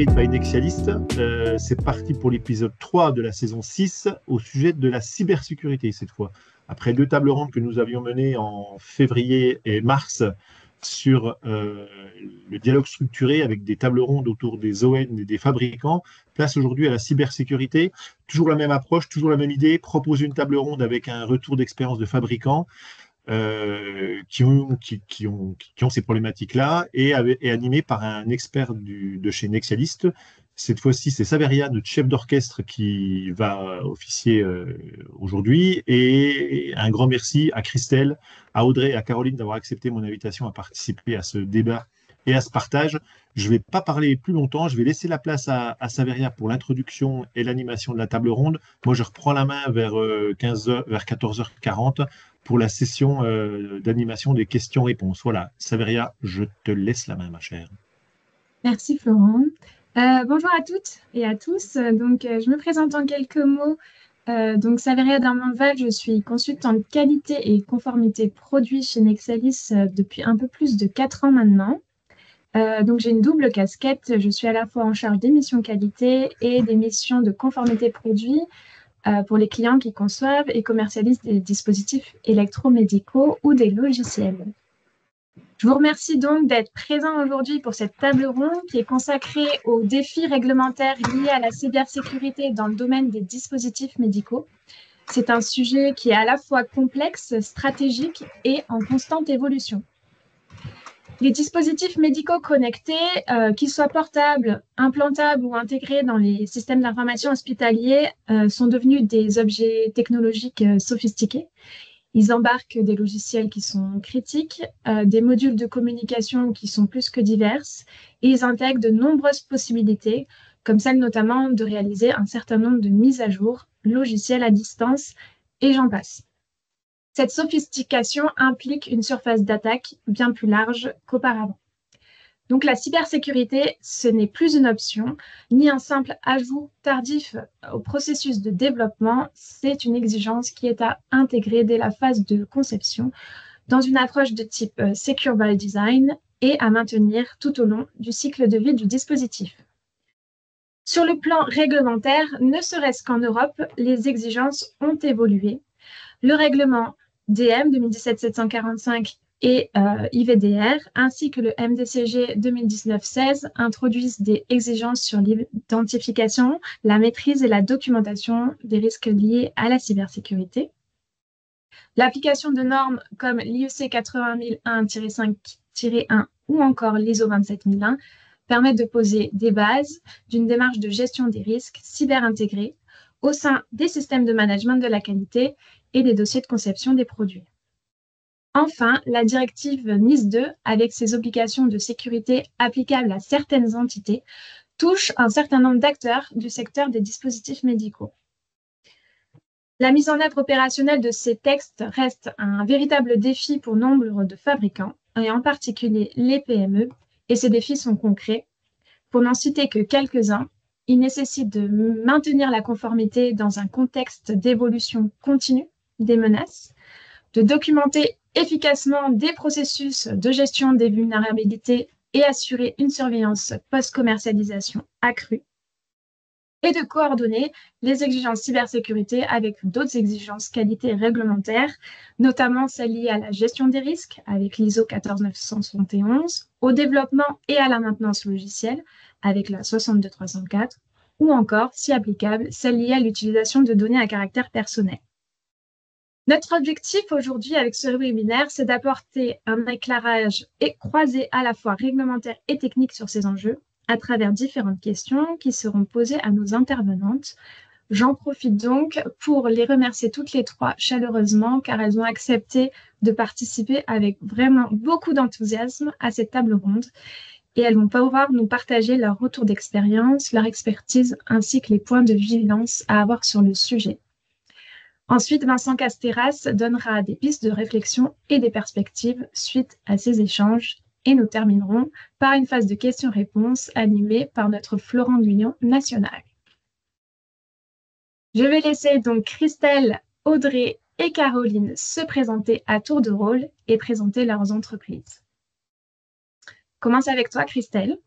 Made by Nexialist. C'est parti pour l'épisode 3 de la saison 6 au sujet de la cybersécurité cette fois. Après 2 tables rondes que nous avions menées en février et mars sur le dialogue structuré avec des tables rondes autour des ON et des fabricants, place aujourd'hui à la cybersécurité. Toujours la même approche, toujours la même idée, proposer une table ronde avec un retour d'expérience de fabricants qui ont ces problématiques-là et animé par un expert de chez Nexialist. Cette fois-ci, c'est Saveria, notre chef d'orchestre, qui va officier aujourd'hui. Et un grand merci à Christelle, à Audrey et à Caroline d'avoir accepté mon invitation à participer à ce débat et à ce partage. Je ne vais pas parler plus longtemps, je vais laisser la place à Saveria pour l'introduction et l'animation de la table ronde. Moi, je reprends la main vers 15h, vers 14h40 pour la session d'animation des questions-réponses. Voilà, Saveria, je te laisse la main, ma chère. Merci Florent. Bonjour à toutes et à tous. Je me présente en quelques mots. Saveria Darmanval, je suis consultante qualité et conformité produit chez Nexialist depuis un peu plus de 4 ans maintenant. J'ai une double casquette. Je suis à la fois en charge des missions qualité et des missions de conformité produit pour les clients qui conçoivent et commercialisent des dispositifs électromédicaux ou des logiciels. Je vous remercie donc d'être présent aujourd'hui pour cette table ronde qui est consacrée aux défis réglementaires liés à la cybersécurité dans le domaine des dispositifs médicaux. C'est un sujet qui est à la fois complexe, stratégique et en constante évolution. Les dispositifs médicaux connectés, qu'ils soient portables, implantables ou intégrés dans les systèmes d'information hospitaliers, sont devenus des objets technologiques sophistiqués. Ils embarquent des logiciels qui sont critiques, des modules de communication qui sont plus que diverses, et ils intègrent de nombreuses possibilités, comme celle notamment de réaliser un certain nombre de mises à jour, logiciels à distance, et j'en passe. Cette sophistication implique une surface d'attaque bien plus large qu'auparavant. Donc la cybersécurité, ce n'est plus une option, ni un simple ajout tardif au processus de développement, c'est une exigence qui est à intégrer dès la phase de conception dans une approche de type Secure by Design et à maintenir tout au long du cycle de vie du dispositif. Sur le plan réglementaire, ne serait-ce qu'en Europe, les exigences ont évolué. Le règlement DM 2017-745 et IVDR, ainsi que le MDCG 2019-16 introduisent des exigences sur l'identification, la maîtrise et la documentation des risques liés à la cybersécurité. L'application de normes comme l'IEC 80001-5-1 ou encore l'ISO 27001 permettent de poser des bases d'une démarche de gestion des risques cyber-intégrés au sein des systèmes de management de la qualité et des dossiers de conception des produits. Enfin, la directive NIS 2, avec ses obligations de sécurité applicables à certaines entités, touche un certain nombre d'acteurs du secteur des dispositifs médicaux. La mise en œuvre opérationnelle de ces textes reste un véritable défi pour nombre de fabricants, et en particulier les PME, et ces défis sont concrets. Pour n'en citer que quelques-uns, il nécessite de maintenir la conformité dans un contexte d'évolution continue des menaces, de documenter efficacement des processus de gestion des vulnérabilités et assurer une surveillance post-commercialisation accrue, et de coordonner les exigences cybersécurité avec d'autres exigences qualité réglementaires, notamment celles liées à la gestion des risques avec l'ISO 14971, au développement et à la maintenance logicielle avec la 62304, ou encore, si applicable, celles liées à l'utilisation de données à caractère personnel. Notre objectif aujourd'hui avec ce webinaire, c'est d'apporter un éclairage et croisé à la fois réglementaire et technique sur ces enjeux à travers différentes questions qui seront posées à nos intervenantes. J'en profite donc pour les remercier toutes les trois chaleureusement car elles ont accepté de participer avec vraiment beaucoup d'enthousiasme à cette table ronde et elles vont pouvoir nous partager leur retour d'expérience, leur expertise ainsi que les points de vigilance à avoir sur le sujet. Ensuite, Vincent Casteras donnera des pistes de réflexion et des perspectives suite à ces échanges. Et nous terminerons par une phase de questions-réponses animée par notre Florent Guyon national. Je vais laisser donc Christelle, Audrey et Caroline se présenter à tour de rôle et présenter leurs entreprises. Commence avec toi, Christelle.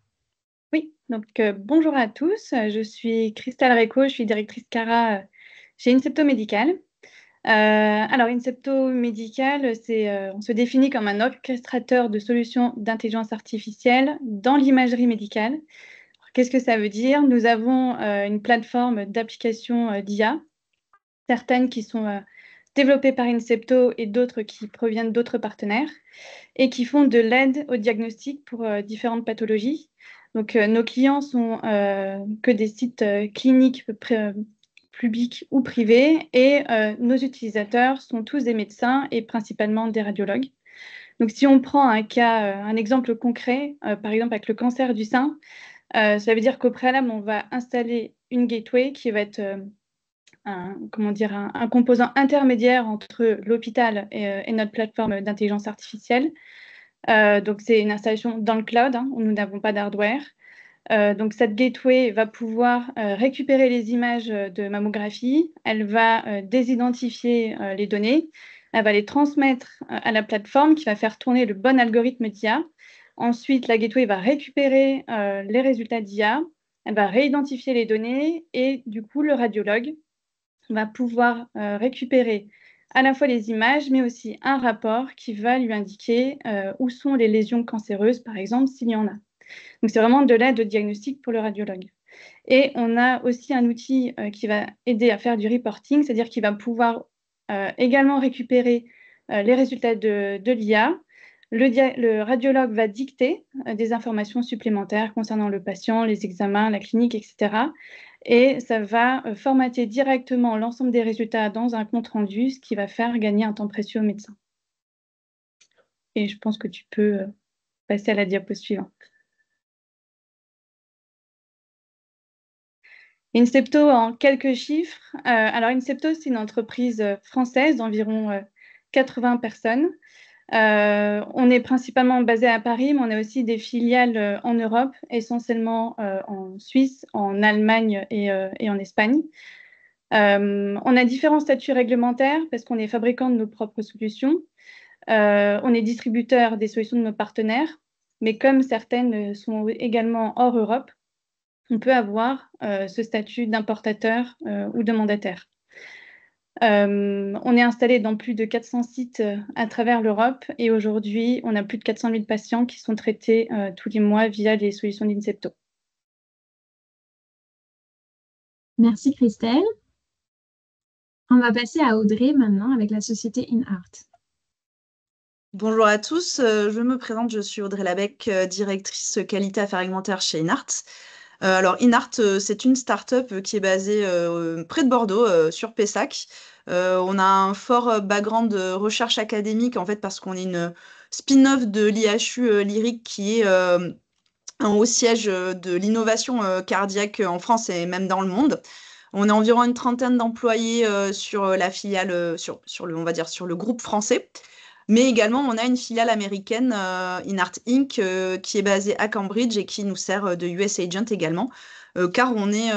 Oui, donc bonjour à tous. Je suis Christelle Réco, je suis directrice CARA chez Incepto Médical. Alors, Incepto Médical, on se définit comme un orchestrateur de solutions d'intelligence artificielle dans l'imagerie médicale. Alors, qu'est-ce que ça veut dire? Nous avons une plateforme d'application d'IA, certaines qui sont développées par Incepto et d'autres qui proviennent d'autres partenaires et qui font de l'aide au diagnostic pour différentes pathologies. Donc, nos clients sont que des sites cliniques publics ou privés et nos utilisateurs sont tous des médecins et principalement des radiologues. Donc, si on prend un exemple concret, par exemple avec le cancer du sein, ça veut dire qu'au préalable, on va installer une gateway qui va être un composant intermédiaire entre l'hôpital et notre plateforme d'intelligence artificielle. Donc, c'est une installation dans le cloud, où nous n'avons pas d'hardware. Donc, cette gateway va pouvoir récupérer les images de mammographie, elle va désidentifier les données, elle va les transmettre à la plateforme qui va faire tourner le bon algorithme d'IA. Ensuite, la gateway va récupérer les résultats d'IA, elle va réidentifier les données et du coup, le radiologue va pouvoir récupérer à la fois les images, mais aussi un rapport qui va lui indiquer où sont les lésions cancéreuses, par exemple, s'il y en a. Donc, c'est vraiment de l'aide au diagnostic pour le radiologue. Et on a aussi un outil qui va aider à faire du reporting, c'est-à-dire qu'il va pouvoir également récupérer les résultats de l'IA. Le radiologue va dicter des informations supplémentaires concernant le patient, les examens, la clinique, etc. Et ça va formater directement l'ensemble des résultats dans un compte rendu, ce qui va faire gagner un temps précieux au médecin. Et je pense que tu peux passer à la diapo suivante. Incepto en quelques chiffres. Alors, Incepto, c'est une entreprise française d'environ 80 personnes. On est principalement basé à Paris, mais on a aussi des filiales en Europe, essentiellement en Suisse, en Allemagne et en Espagne. On a différents statuts réglementaires parce qu'on est fabricant de nos propres solutions. On est distributeur des solutions de nos partenaires, mais comme certaines sont également hors Europe, on peut avoir ce statut d'importateur ou de mandataire. On est installé dans plus de 400 sites à travers l'Europe et aujourd'hui, on a plus de 400 000 patients qui sont traités tous les mois via les solutions d'Incepto. Merci Christelle. On va passer à Audrey maintenant avec la société InArt. Bonjour à tous, je me présente, je suis Audrey Labec, directrice qualité affaires alimentaires chez InArt. Alors InArt, c'est une start-up qui est basée près de Bordeaux, sur Pessac. On a un fort background de recherche académique, en fait, parce qu'on est une spin-off de l'IHU Lyrique, qui est un haut siège de l'innovation cardiaque en France et même dans le monde. On a environ une trentaine d'employés sur la filiale, on va dire, sur le groupe français. Mais également, on a une filiale américaine, InArt Inc., qui est basée à Cambridge et qui nous sert de US Agent également, car on est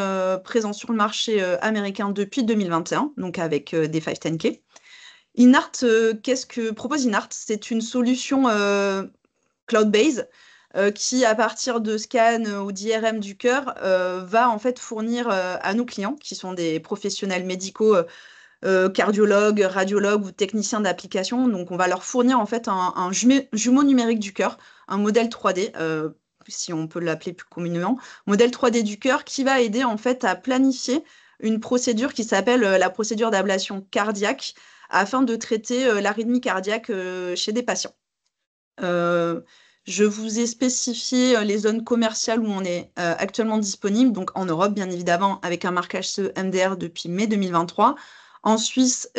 présent sur le marché américain depuis 2021, donc avec des 510K. InArt, qu'est-ce que propose InArt? C'est une solution cloud-based qui, à partir de scans ou d'IRM du cœur, va en fait fournir à nos clients, qui sont des professionnels médicaux, cardiologues, radiologues ou techniciens d'application. Donc, on va leur fournir en fait un jumeau numérique du cœur, un modèle 3D, si on peut l'appeler plus communément, modèle 3D du cœur qui va aider en fait à planifier une procédure qui s'appelle la procédure d'ablation cardiaque afin de traiter l'arythmie cardiaque chez des patients. Je vous ai spécifié les zones commerciales où on est actuellement disponible, donc en Europe, bien évidemment, avec un marquage CE MDR depuis mai 2023, en Suisse,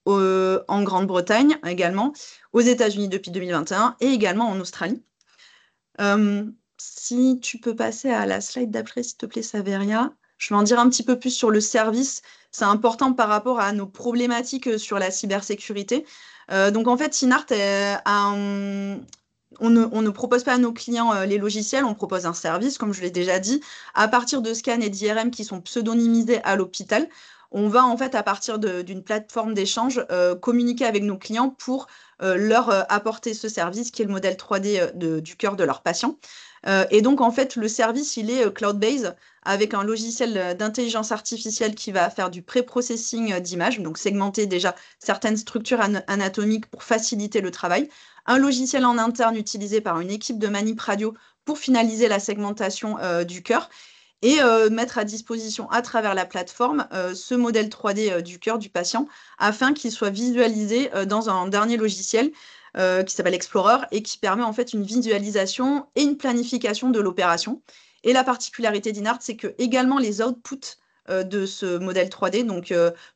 en Grande-Bretagne également, aux États-Unis depuis 2021 et également en Australie. Si tu peux passer à la slide d'après, s'il te plaît, Saveria. Je vais en dire un petit peu plus sur le service. C'est important par rapport à nos problématiques sur la cybersécurité. Donc, en fait, InArt on ne propose pas à nos clients les logiciels, on propose un service, comme je l'ai déjà dit, à partir de scans et d'IRM qui sont pseudonymisés à l'hôpital. On va en fait, à partir d'une plateforme d'échange, communiquer avec nos clients pour leur apporter ce service qui est le modèle 3D du cœur de leurs patients. Et donc, en fait, le service, il est cloud-based avec un logiciel d'intelligence artificielle qui va faire du pré-processing d'images, donc segmenter déjà certaines structures anatomiques pour faciliter le travail. Un logiciel en interne utilisé par une équipe de manip radio pour finaliser la segmentation du cœur et mettre à disposition à travers la plateforme ce modèle 3D du cœur du patient afin qu'il soit visualisé dans un dernier logiciel qui s'appelle Explorer et qui permet en fait une visualisation et une planification de l'opération. Et la particularité d'Inart, c'est que également les outputs de ce modèle 3D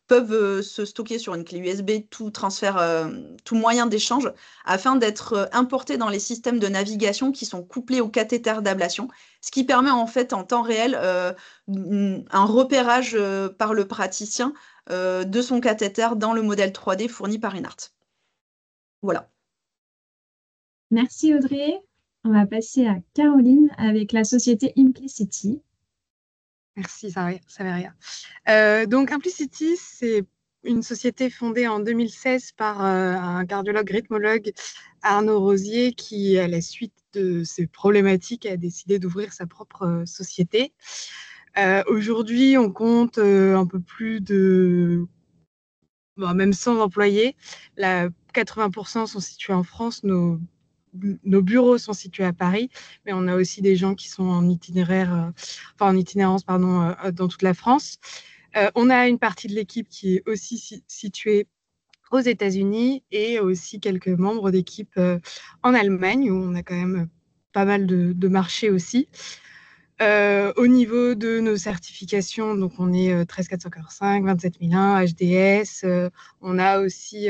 peuvent se stocker sur une clé USB, tout transfert, tout moyen d'échange, afin d'être importés dans les systèmes de navigation qui sont couplés au cathéter d'ablation, ce qui permet en fait en temps réel un repérage par le praticien de son cathéter dans le modèle 3D fourni par Inart. Voilà. Merci Audrey. On va passer à Caroline avec la société Implicity. Merci Saveria. Donc Implicity, c'est une société fondée en 2016 par un cardiologue rythmologue, Arnaud Rosier, qui, à la suite de ces problématiques, a décidé d'ouvrir sa propre société. Aujourd'hui, on compte un peu plus de même 100 employés. 80% sont situés en France. Nos bureaux sont situés à Paris, mais on a aussi des gens qui sont en itinérance dans toute la France. On a une partie de l'équipe qui est aussi située aux États-Unis et aussi quelques membres d'équipe en Allemagne, où on a quand même pas mal de marchés aussi. Au niveau de nos certifications, donc on est 13445, 27001, HDS. On a aussi,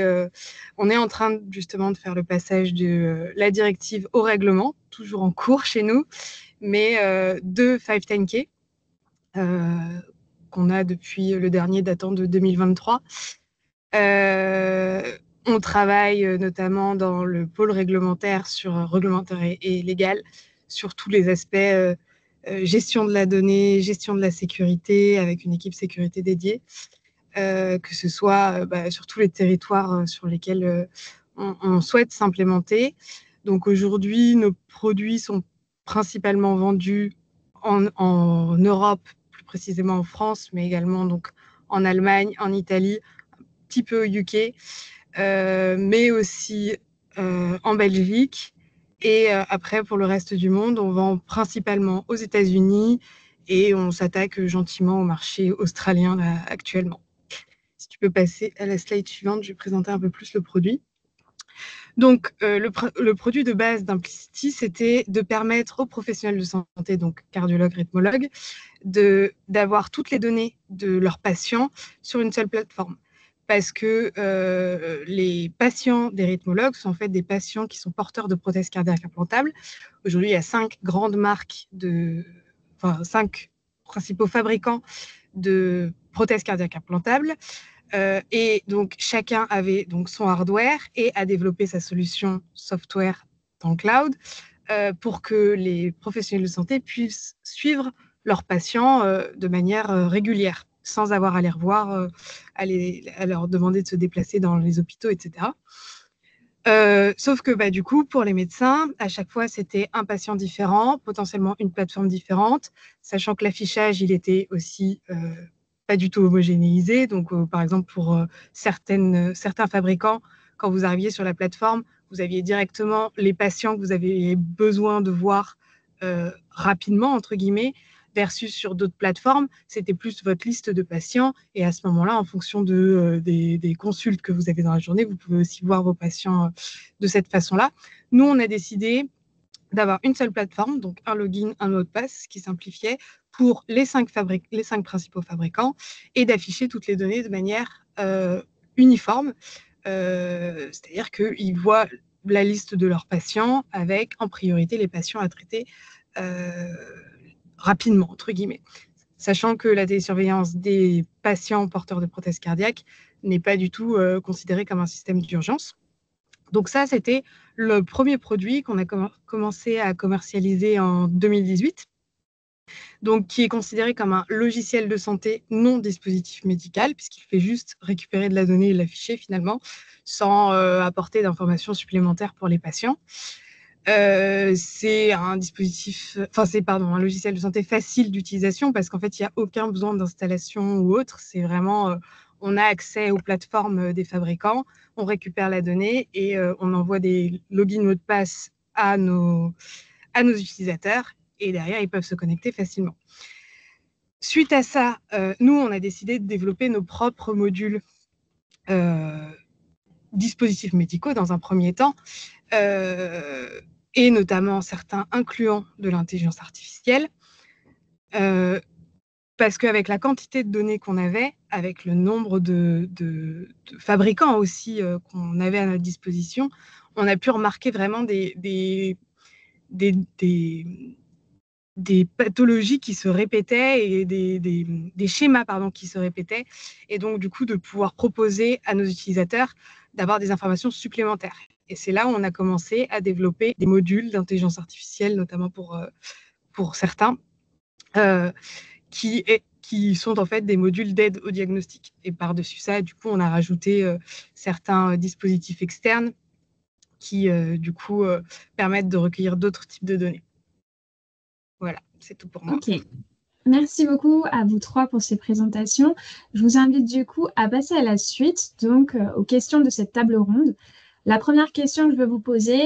on est en train justement de faire le passage de la directive au règlement, toujours en cours chez nous, mais de 510K qu'on a depuis le dernier datant de 2023. On travaille notamment dans le pôle réglementaire et légal sur tous les aspects gestion de la donnée, gestion de la sécurité avec une équipe sécurité dédiée, que ce soit sur tous les territoires sur lesquels on souhaite s'implémenter. Donc aujourd'hui, nos produits sont principalement vendus en Europe, plus précisément en France, mais également donc en Allemagne, en Italie, un petit peu au UK, mais aussi en Belgique. Et après, pour le reste du monde, on vend principalement aux États-Unis et on s'attaque gentiment au marché australien là, actuellement. Si tu peux passer à la slide suivante, je vais présenter un peu plus le produit. Donc, le produit de base d'Implicity, c'était de permettre aux professionnels de santé, donc cardiologues, rythmologues, d'avoir toutes les données de leurs patients sur une seule plateforme. Parce que les patients des rythmologues sont en fait des patients qui sont porteurs de prothèses cardiaques implantables. Aujourd'hui, il y a 5 grandes marques, 5 principaux fabricants de prothèses cardiaques implantables. Et donc, chacun avait donc son hardware et a développé sa solution software dans le cloud pour que les professionnels de santé puissent suivre leurs patients de manière régulière, sans avoir à les revoir, à leur demander de se déplacer dans les hôpitaux, etc. Sauf que du coup, pour les médecins, à chaque fois, c'était un patient différent, potentiellement une plateforme différente, sachant que l'affichage, il était aussi pas du tout homogénéisé. Donc, par exemple, pour certains fabricants, quand vous arriviez sur la plateforme, vous aviez directement les patients que vous avez besoin de voir rapidement, entre guillemets, versus sur d'autres plateformes, c'était plus votre liste de patients. Et à ce moment-là, en fonction des consultes que vous avez dans la journée, vous pouvez aussi voir vos patients de cette façon-là. Nous, on a décidé d'avoir une seule plateforme, donc un login, un mot de passe, ce qui simplifiait pour les 5 principaux fabricants et d'afficher toutes les données de manière uniforme. C'est-à-dire qu'ils voient la liste de leurs patients avec en priorité les patients à traiter rapidement, entre guillemets. Sachant que la télésurveillance des patients porteurs de prothèses cardiaques n'est pas du tout considérée comme un système d'urgence. Donc ça, c'était le premier produit qu'on a commencé à commercialiser en 2018, donc qui est considéré comme un logiciel de santé non dispositif médical, puisqu'il fait juste récupérer de la donnée et l'afficher finalement, sans apporter d'informations supplémentaires pour les patients. C'est un un logiciel de santé facile d'utilisation parce qu'en fait, il n'y a aucun besoin d'installation ou autre. C'est vraiment, on a accès aux plateformes des fabricants, on récupère la donnée et on envoie des logins mots de passe à nos utilisateurs et derrière, ils peuvent se connecter facilement. Suite à ça, nous, on a décidé de développer nos propres modules dispositifs médicaux dans un premier temps, et notamment certains incluant de l'intelligence artificielle, parce qu'avec la quantité de données qu'on avait, avec le nombre de fabricants aussi qu'on avait à notre disposition, on a pu remarquer vraiment des pathologies qui se répétaient et des schémas qui se répétaient, et donc du coup de pouvoir proposer à nos utilisateurs d'avoir des informations supplémentaires. Et c'est là où on a commencé à développer des modules d'intelligence artificielle, notamment pour certains, qui sont en fait des modules d'aide au diagnostic. Et par-dessus ça, du coup, on a rajouté certains dispositifs externes qui, du coup, permettent de recueillir d'autres types de données. Voilà, c'est tout pour moi. Ok. Merci beaucoup à vous trois pour ces présentations. Je vous invite du coup à passer à la suite, donc aux questions de cette table ronde. La première question que je veux vous poser,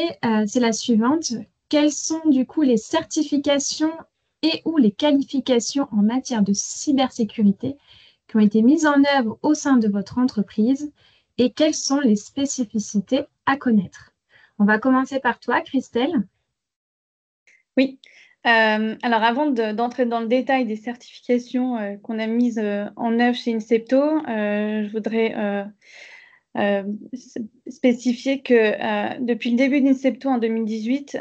c'est la suivante. Quelles sont du coup les certifications et ou les qualifications en matière de cybersécurité qui ont été mises en œuvre au sein de votre entreprise et quelles sont les spécificités à connaître? On va commencer par toi, Christelle. Oui. Alors, avant d'entrer dans le détail des certifications qu'on a mises en œuvre chez Incepto, je voudrais spécifier que depuis le début d'Incepto en 2018,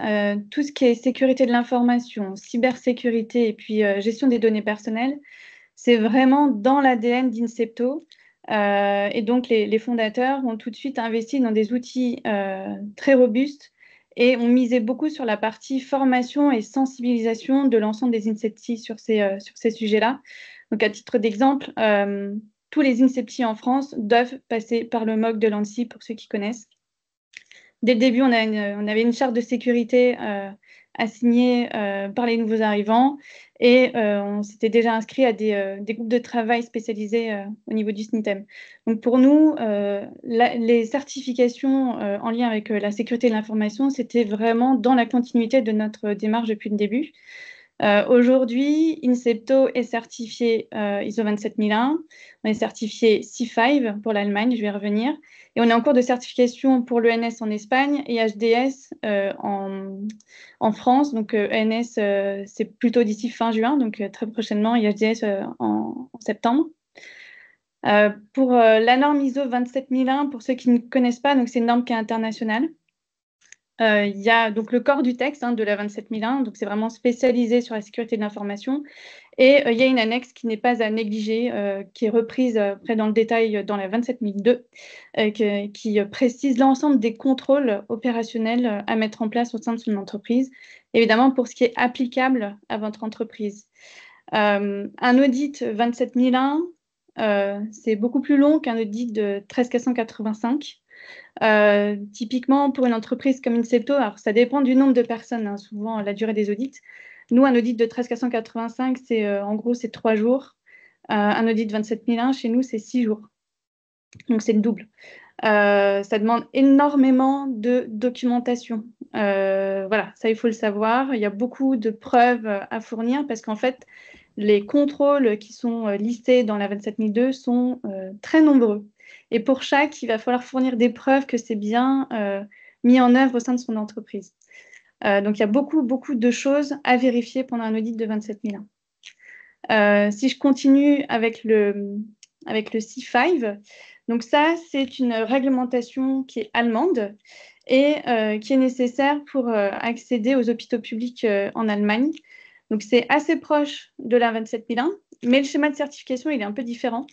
tout ce qui est sécurité de l'information, cybersécurité et puis gestion des données personnelles, c'est vraiment dans l'ADN d'Incepto. Et donc, les fondateurs ont tout de suite investi dans des outils très robustes et ont misé beaucoup sur la partie formation et sensibilisation de l'ensemble des Incepti sur ces sujets-là. Donc, à titre d'exemple, tous les Incepti en France doivent passer par le MOOC de l'ANSSI, pour ceux qui connaissent. Dès le début, on avait une charte de sécurité assignée par les nouveaux arrivants et on s'était déjà inscrit à des groupes de travail spécialisés au niveau du SNITEM. Donc pour nous, les certifications en lien avec la sécurité de l'information, c'était vraiment dans la continuité de notre démarche depuis le début. Aujourd'hui, Incepto est certifié ISO 27001, on est certifié C5 pour l'Allemagne, je vais y revenir, et on est en cours de certification pour l'ENS en Espagne et HDS en France. Donc ENS, c'est plutôt d'ici fin juin, donc très prochainement, et HDS en septembre. Pour la norme ISO 27001, pour ceux qui ne connaissent pas, donc c'est une norme qui est internationale. Il y a donc le corps du texte de la 27001, donc c'est vraiment spécialisé sur la sécurité de l'information. Et il y a une annexe qui n'est pas à négliger, qui est reprise après dans le détail dans la 27002, qui précise l'ensemble des contrôles opérationnels à mettre en place au sein de son entreprise, évidemment pour ce qui est applicable à votre entreprise. Un audit 27001, c'est beaucoup plus long qu'un audit de 13485. Typiquement, pour une entreprise comme Incepto, alors ça dépend du nombre de personnes, souvent la durée des audits. Nous, un audit de 13485, en gros, c'est 3 jours. Un audit de 27001, chez nous, c'est 6 jours. Donc, c'est le double. Ça demande énormément de documentation. Voilà, ça, il faut le savoir. Il y a beaucoup de preuves à fournir parce qu'en fait, les contrôles qui sont listés dans la 27002 sont très nombreux. Et pour chaque, il va falloir fournir des preuves que c'est bien mis en œuvre au sein de son entreprise. Donc, il y a beaucoup, beaucoup de choses à vérifier pendant un audit de 27001. Si je continue avec le C5, donc ça, c'est une réglementation qui est allemande et qui est nécessaire pour accéder aux hôpitaux publics en Allemagne. Donc, c'est assez proche de la 27001, mais le schéma de certification, il est un peu différent.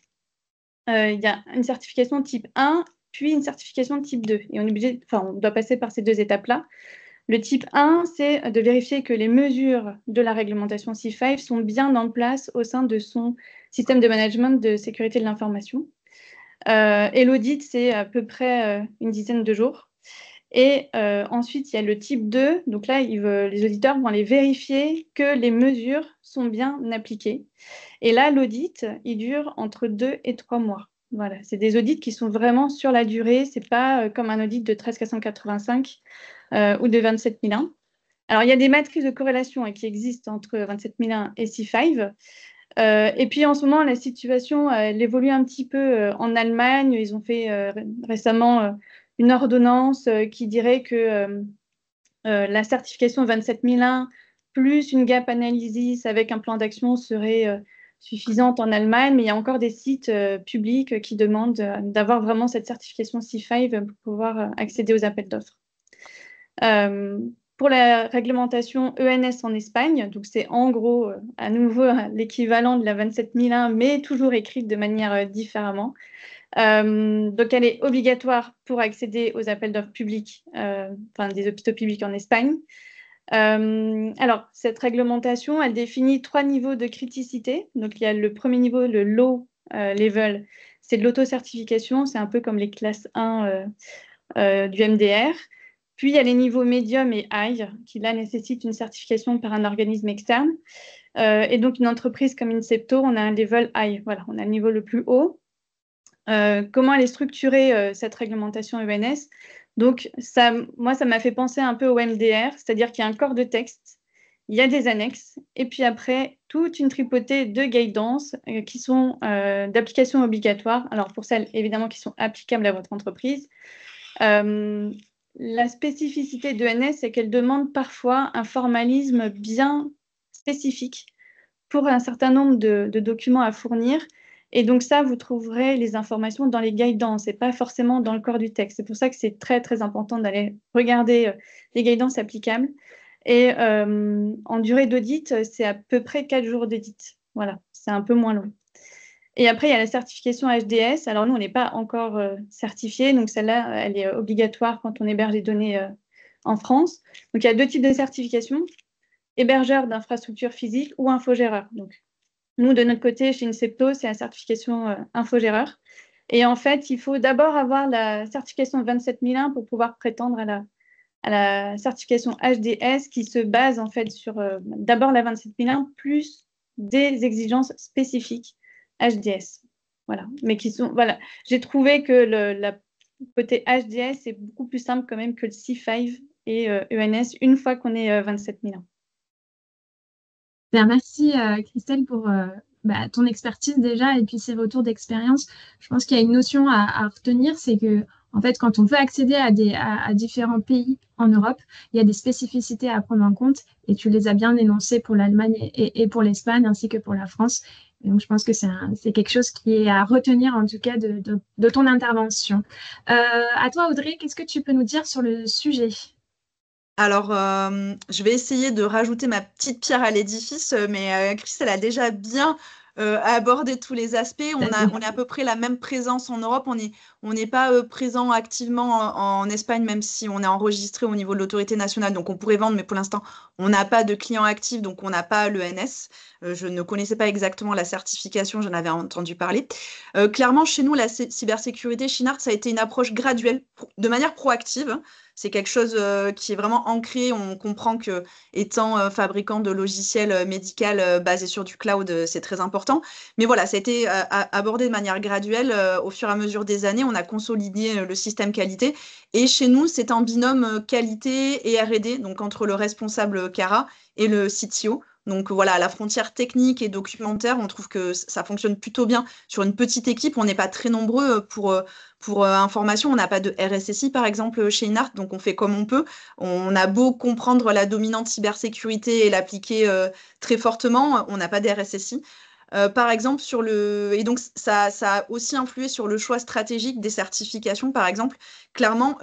Il y a une certification type 1, puis une certification type 2. Et on doit passer par ces deux étapes-là. Le type 1, c'est de vérifier que les mesures de la réglementation C5 sont bien en place au sein de son système de management de sécurité de l'information. Et l'audit, c'est à peu près une dizaine de jours. Et ensuite, il y a le type 2. Donc là, les auditeurs vont aller vérifier que les mesures sont bien appliquées. Et là, l'audit, il dure entre 2 et 3 mois. Voilà, c'est des audits qui sont vraiment sur la durée. Ce n'est pas comme un audit de 13485 ou de 27001. Alors, il y a des matrices de corrélation qui existent entre 27001 et C5. Et puis, en ce moment, la situation, elle évolue un petit peu en Allemagne. Ils ont fait récemment une ordonnance qui dirait que la certification 27001 plus une gap analysis avec un plan d'action serait suffisante en Allemagne. Mais il y a encore des sites publics qui demandent d'avoir vraiment cette certification C5 pour pouvoir accéder aux appels d'offres. Pour la réglementation ENS en Espagne, donc c'est en gros à nouveau l'équivalent de la 27001, mais toujours écrite de manière différemment. Donc elle est obligatoire pour accéder aux appels d'offres publics, des hôpitaux publics en Espagne. Alors, cette réglementation, elle définit 3 niveaux de criticité. Donc, il y a le premier niveau, le low level, c'est de l'auto-certification, c'est un peu comme les classes 1 du MDR. Puis, il y a les niveaux médium et high, qui là nécessitent une certification par un organisme externe. Et donc, une entreprise comme Incepto, on a un level high. Voilà, on a le niveau le plus haut. Comment elle est structurée, cette réglementation ENS? Donc, moi, ça m'a fait penser un peu au MDR, c'est-à-dire qu'il y a un corps de texte, il y a des annexes, et puis après, toute une tripotée de guidance qui sont d'application obligatoire. Alors, pour celles, évidemment, qui sont applicables à votre entreprise. La spécificité de ENS, c'est qu'elle demande parfois un formalisme bien spécifique pour un certain nombre de documents à fournir. Et donc ça, vous trouverez les informations dans les guidances et pas forcément dans le corps du texte. C'est pour ça que c'est très, très important d'aller regarder les guidances applicables. Et en durée d'audit, c'est à peu près 4 jours d'audit. Voilà, c'est un peu moins long. Et après, il y a la certification HDS. Alors nous, on n'est pas encore certifié. Donc celle-là, elle est obligatoire quand on héberge les données en France. Donc il y a 2 types de certification. Hébergeur d'infrastructures physiques ou infogéreur. Donc, nous, de notre côté, chez Incepto, c'est la certification infogéreur. Et en fait, il faut d'abord avoir la certification 27001 pour pouvoir prétendre à la certification HDS qui se base en fait sur d'abord la 27001 plus des exigences spécifiques HDS. Voilà. Mais qui sont, voilà. J'ai trouvé que le côté HDS est beaucoup plus simple quand même que le C5 et ENS une fois qu'on est 27001. Bien, merci Christelle pour ton expertise déjà et puis ces retours d'expérience. Je pense qu'il y a une notion à retenir, c'est que en fait, quand on veut accéder à différents pays en Europe, il y a des spécificités à prendre en compte et tu les as bien énoncées pour l'Allemagne et pour l'Espagne ainsi que pour la France. Et donc, je pense que c'est quelque chose qui est à retenir en tout cas de ton intervention. À toi, Audrey, qu'est-ce que tu peux nous dire sur le sujet? Alors, je vais essayer de rajouter ma petite pierre à l'édifice, mais Chris, elle a déjà bien abordé tous les aspects. On est à peu près la même présence en Europe. On n'est pas présent activement en Espagne, même si on est enregistré au niveau de l'autorité nationale. Donc, on pourrait vendre, mais pour l'instant, on n'a pas de clients actifs, donc on n'a pas l'ENS. Je ne connaissais pas exactement la certification, j'en avais entendu parler. Clairement, chez nous, la cybersécurité, Shinart, ça a été une approche graduelle, de manière proactive. C'est quelque chose qui est vraiment ancré. On comprend que, étant fabricant de logiciels médicaux basés sur du cloud, c'est très important. Mais voilà, ça a été abordé de manière graduelle. Au fur et à mesure des années, on a consolidé le système qualité. Et chez nous, c'est un binôme qualité et R&D, donc entre le responsable Cara et le CTO. Donc voilà, à la frontière technique et documentaire, on trouve que ça fonctionne plutôt bien sur une petite équipe. On n'est pas très nombreux pour information. On n'a pas de RSSI, par exemple, chez Inart, donc on fait comme on peut. On a beau comprendre la dominante cybersécurité et l'appliquer très fortement, on n'a pas de RSSI. Par exemple, et donc ça a aussi influé sur le choix stratégique des certifications, par exemple. Clairement,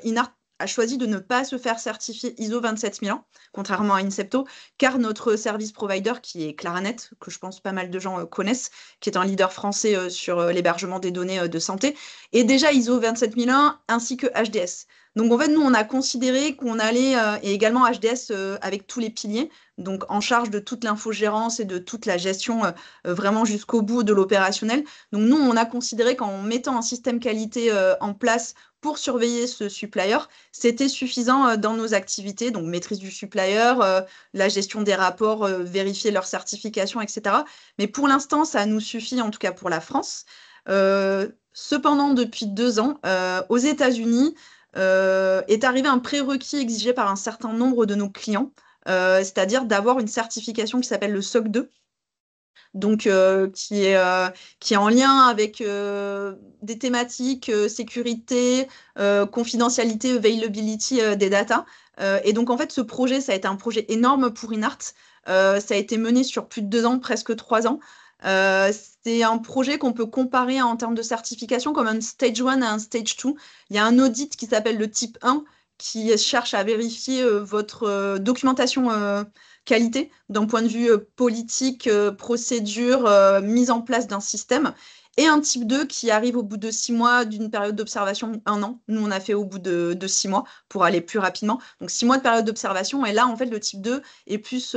Inart a choisi de ne pas se faire certifier ISO 27001, contrairement à Incepto, car notre service provider, qui est Claranet, que je pense pas mal de gens connaissent, qui est un leader français sur l'hébergement des données de santé, est déjà ISO 27001 ainsi que HDS. Donc, en fait, nous, on a considéré qu'on allait, et également HDS avec tous les piliers, donc en charge de toute l'infogérance et de toute la gestion vraiment jusqu'au bout de l'opérationnel. Donc, nous, on a considéré qu'en mettant un système qualité en place pour surveiller ce supplier, c'était suffisant dans nos activités, donc maîtrise du supplier, la gestion des rapports, vérifier leur certification, etc. Mais pour l'instant, ça nous suffit, en tout cas pour la France. Cependant, depuis 2 ans, aux États-Unis, est arrivé un prérequis exigé par un certain nombre de nos clients, c'est-à-dire d'avoir une certification qui s'appelle le SOC 2, donc qui est en lien avec des thématiques sécurité, confidentialité, availability des data. Et donc en fait, ce projet, ça a été un projet énorme pour Inart. Ça a été mené sur plus de 2 ans, presque 3 ans. C'est un projet qu'on peut comparer en termes de certification comme un stage 1 et un stage 2. Il y a un audit qui s'appelle le type 1 qui cherche à vérifier votre documentation qualité d'un point de vue politique, procédure, mise en place d'un système. Et un type 2 qui arrive au bout de 6 mois d'une période d'observation, 1 an. Nous, on a fait au bout de 6 mois pour aller plus rapidement. Donc, 6 mois de période d'observation. Et là, en fait, le type 2 est plus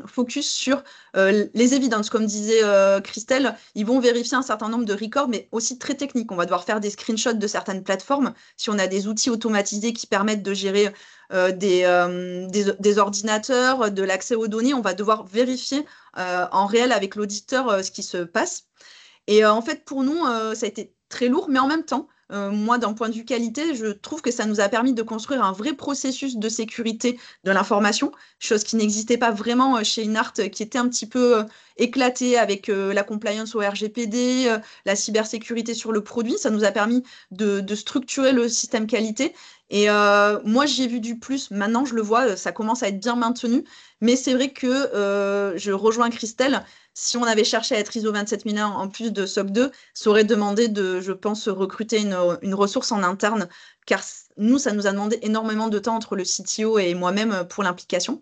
focus sur les évidences. Comme disait Christelle, ils vont vérifier un certain nombre de records, mais aussi très techniques. On va devoir faire des screenshots de certaines plateformes. Si on a des outils automatisés qui permettent de gérer des ordinateurs, de l'accès aux données, on va devoir vérifier en réel avec l'auditeur ce qui se passe. Et en fait, pour nous, ça a été très lourd, mais en même temps, moi, d'un point de vue qualité, je trouve que ça nous a permis de construire un vrai processus de sécurité de l'information, chose qui n'existait pas vraiment chez Inart, qui était un petit peu éclaté avec la compliance au RGPD, la cybersécurité sur le produit. Ça nous a permis de structurer le système qualité. Et moi, j'y ai vu du plus. Maintenant, je le vois, ça commence à être bien maintenu. Mais c'est vrai que je rejoins Christelle. Si on avait cherché à être ISO 27001 en plus de SOC 2, ça aurait demandé de, je pense, recruter une ressource en interne, car nous, ça nous a demandé énormément de temps entre le CTO et moi-même pour l'implication.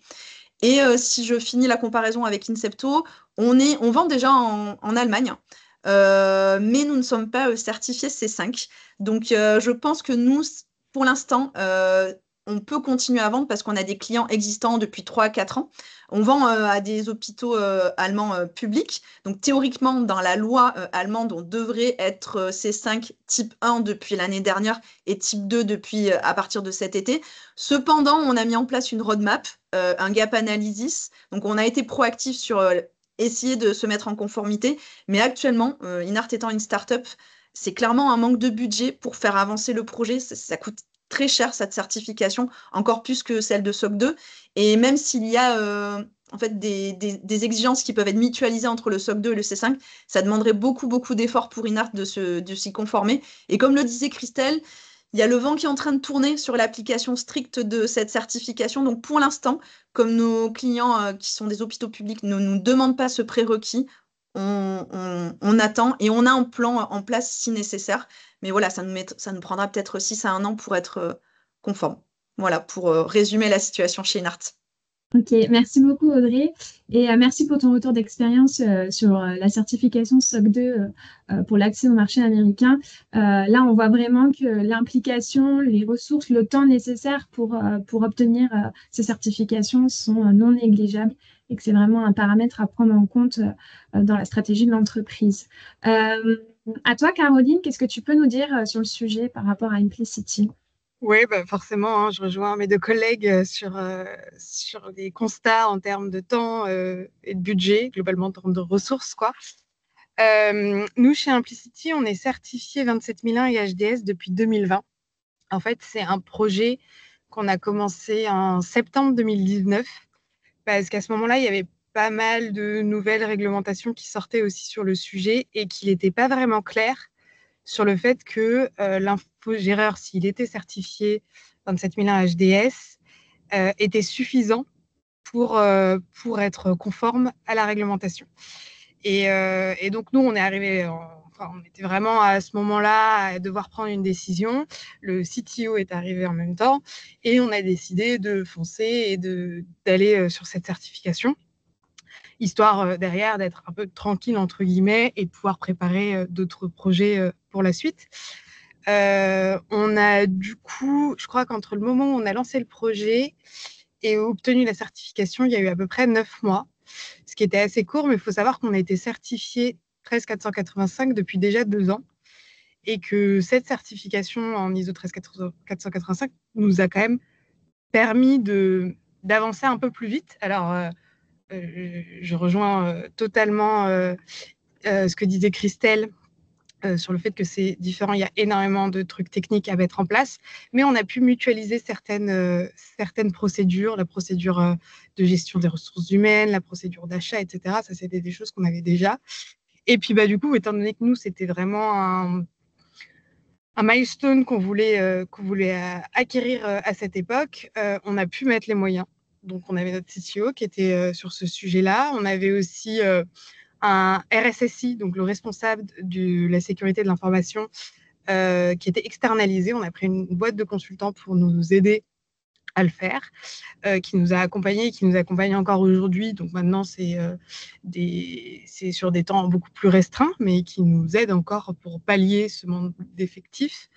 Et si je finis la comparaison avec Incepto, on vend déjà en Allemagne, mais nous ne sommes pas certifiés C5. Donc, je pense que nous, pour l'instant, on peut continuer à vendre parce qu'on a des clients existants depuis 3 à 4 ans. On vend à des hôpitaux allemands publics. Donc, théoriquement, dans la loi allemande, on devrait être C5 type 1 depuis l'année dernière et type 2 depuis à partir de cet été. Cependant, on a mis en place une roadmap, un gap analysis. Donc, on a été proactif sur essayer de se mettre en conformité. Mais actuellement, Inart étant une start-up, c'est clairement un manque de budget pour faire avancer le projet. Ça coûte très cher, cette certification, encore plus que celle de SOC 2. Et même s'il y a en fait des exigences qui peuvent être mutualisées entre le SOC 2 et le C5, ça demanderait beaucoup, beaucoup d'efforts pour Inart de s'y conformer. Et comme le disait Christelle, il y a le vent qui est en train de tourner sur l'application stricte de cette certification. Donc pour l'instant, comme nos clients qui sont des hôpitaux publics ne nous demandent pas ce prérequis, on attend et on a un plan en place si nécessaire. Mais voilà, ça nous prendra peut-être 6 à 1 an pour être conforme. Voilà, pour résumer la situation chez Inart. Ok, merci beaucoup Audrey et merci pour ton retour d'expérience sur la certification SOC 2 pour l'accès au marché américain. Là, on voit vraiment que l'implication, les ressources, le temps nécessaire pour obtenir ces certifications sont non négligeables et que c'est vraiment un paramètre à prendre en compte dans la stratégie de l'entreprise. À toi, Caroline, qu'est-ce que tu peux nous dire sur le sujet par rapport à Implicity? Oui, bah forcément, hein, je rejoins mes 2 collègues sur des constats en termes de temps et de budget, globalement en termes de ressources, quoi. Nous, chez Implicity, on est certifié 27001 et HDS depuis 2020. En fait, c'est un projet qu'on a commencé en septembre 2019, parce qu'à ce moment-là, il y avait pas mal de nouvelles réglementations qui sortaient aussi sur le sujet et qu'il n'était pas vraiment clair sur le fait que l'infogéreur, s'il était certifié 27001 HDS, était suffisant pour être conforme à la réglementation. Et donc, nous, on est arrivé, on était vraiment à ce moment-là à devoir prendre une décision. Le CTO est arrivé en même temps et on a décidé de foncer et d'aller sur cette certification, histoire derrière d'être un peu tranquille, entre guillemets, et de pouvoir préparer d'autres projets pour la suite. On a du coup, je crois qu'entre le moment où on a lancé le projet et obtenu la certification, il y a eu à peu près 9 mois, ce qui était assez court, mais il faut savoir qu'on a été certifié 13485 depuis déjà 2 ans et que cette certification en ISO 13485 nous a quand même permis d'avancer un peu plus vite. Alors, je rejoins totalement ce que disait Christelle sur le fait que c'est différent. Il y a énormément de trucs techniques à mettre en place, mais on a pu mutualiser certaines procédures, la procédure de gestion des ressources humaines, la procédure d'achat, etc. Ça, c'était des choses qu'on avait déjà. Et puis, du coup, étant donné que nous, c'était vraiment un milestone qu'on voulait acquérir à cette époque, on a pu mettre les moyens. Donc, on avait notre CTO qui était sur ce sujet-là. On avait aussi un RSSI, donc le responsable de la sécurité de l'information, qui était externalisé. On a pris une boîte de consultants pour nous aider à le faire, qui nous a accompagnés et qui nous accompagne encore aujourd'hui. Donc maintenant, c'est sur des temps beaucoup plus restreints, mais qui nous aide encore pour pallier ce manque d'effectifs.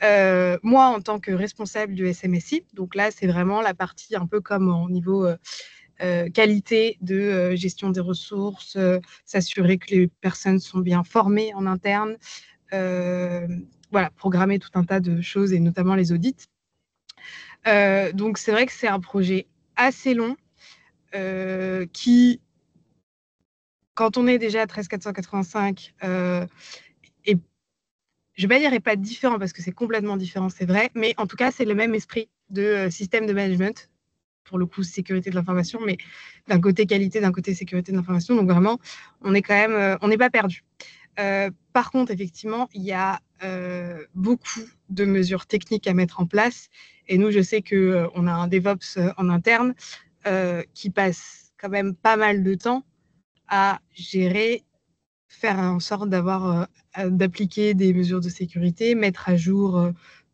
Moi, en tant que responsable du SMSI, donc là, c'est vraiment la partie un peu comme au niveau qualité de gestion des ressources, s'assurer que les personnes sont bien formées en interne, voilà, programmer tout un tas de choses et notamment les audits. Donc, c'est vrai que c'est un projet assez long qui, quand on est déjà à 13485, et je ne vais pas dire n'est pas différent parce que c'est complètement différent, c'est vrai, mais en tout cas, c'est le même esprit de système de management, pour le coup, sécurité de l'information, mais d'un côté qualité, d'un côté sécurité de l'information. Donc, vraiment, on est quand même, on n'est pas perdu. Par contre, effectivement, il y a beaucoup de mesures techniques à mettre en place. Et nous, je sais qu'on a un DevOps en interne qui passe quand même pas mal de temps à gérer, faire en sorte d'appliquer des mesures de sécurité, mettre à jour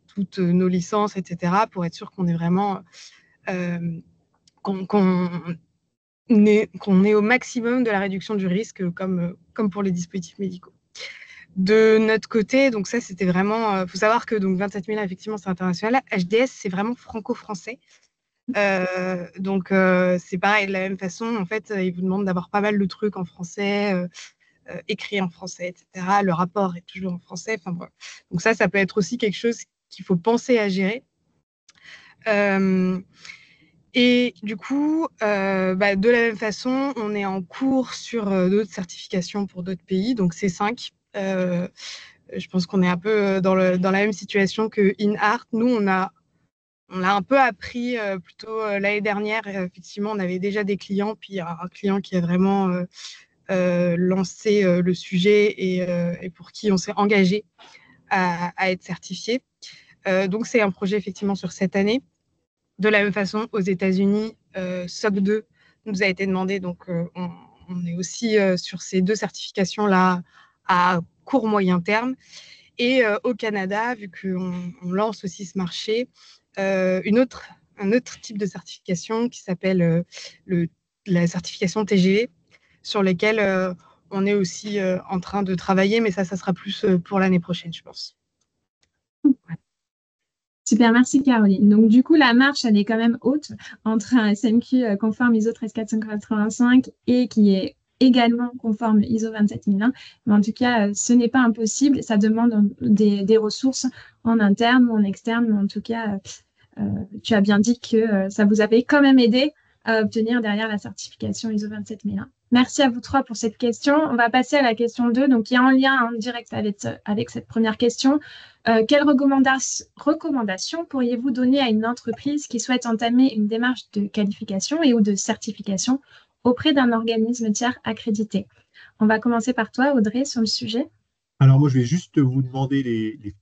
toutes nos licences, etc., pour être sûr qu'on est vraiment qu'on est au maximum de la réduction du risque, comme pour les dispositifs médicaux. De notre côté, donc ça, c'était vraiment... faut savoir que donc 27 000, effectivement, c'est international. HDS, c'est vraiment franco-français. Donc, c'est pareil, de la même façon, en fait, ils vous demandent d'avoir pas mal de trucs en français, écrits en français, etc. Le rapport est toujours en français. Enfin, voilà. Donc ça peut être aussi quelque chose qu'il faut penser à gérer. Et du coup, de la même façon, on est en cours sur d'autres certifications pour d'autres pays, donc C5. Je pense qu'on est un peu dans la même situation que InArt. Nous, on a un peu appris plutôt l'année dernière. Effectivement, on avait déjà des clients, puis il y a un client qui a vraiment lancé le sujet et pour qui on s'est engagé à être certifié. Donc, c'est un projet effectivement sur cette année. De la même façon, aux États-Unis, SOC 2 nous a été demandé, donc on est aussi sur ces 2 certifications-là à court moyen terme. Et au Canada, vu qu'on lance aussi ce marché, un autre type de certification qui s'appelle la certification TGV, sur lesquelles on est aussi en train de travailler, mais ça sera plus pour l'année prochaine, je pense. Ouais. Super, merci Caroline. Donc du coup, la marche, elle est quand même haute entre un SMQ conforme ISO 13485 et qui est également conforme ISO 27001. Mais en tout cas, ce n'est pas impossible. Ça demande des ressources en interne ou en externe. Mais en tout cas, tu as bien dit que ça vous avait quand même aidé à obtenir derrière la certification ISO 27001. Merci à vous 3 pour cette question. On va passer à la question 2. Donc, il y a un lien direct avec cette première question. Quelles recommandations pourriez-vous donner à une entreprise qui souhaite entamer une démarche de qualification et ou de certification auprès d'un organisme tiers accrédité? On va commencer par toi, Audrey, sur le sujet. Alors, moi, je vais juste vous demander les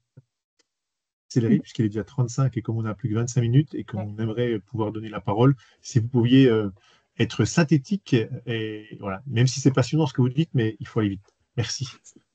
accélérer, puisqu'il est déjà 35 et comme on n'a plus que 25 minutes et qu'on aimerait pouvoir donner la parole, si vous pouviez être synthétique et voilà, même si c'est passionnant ce que vous dites, mais il faut aller vite. Merci.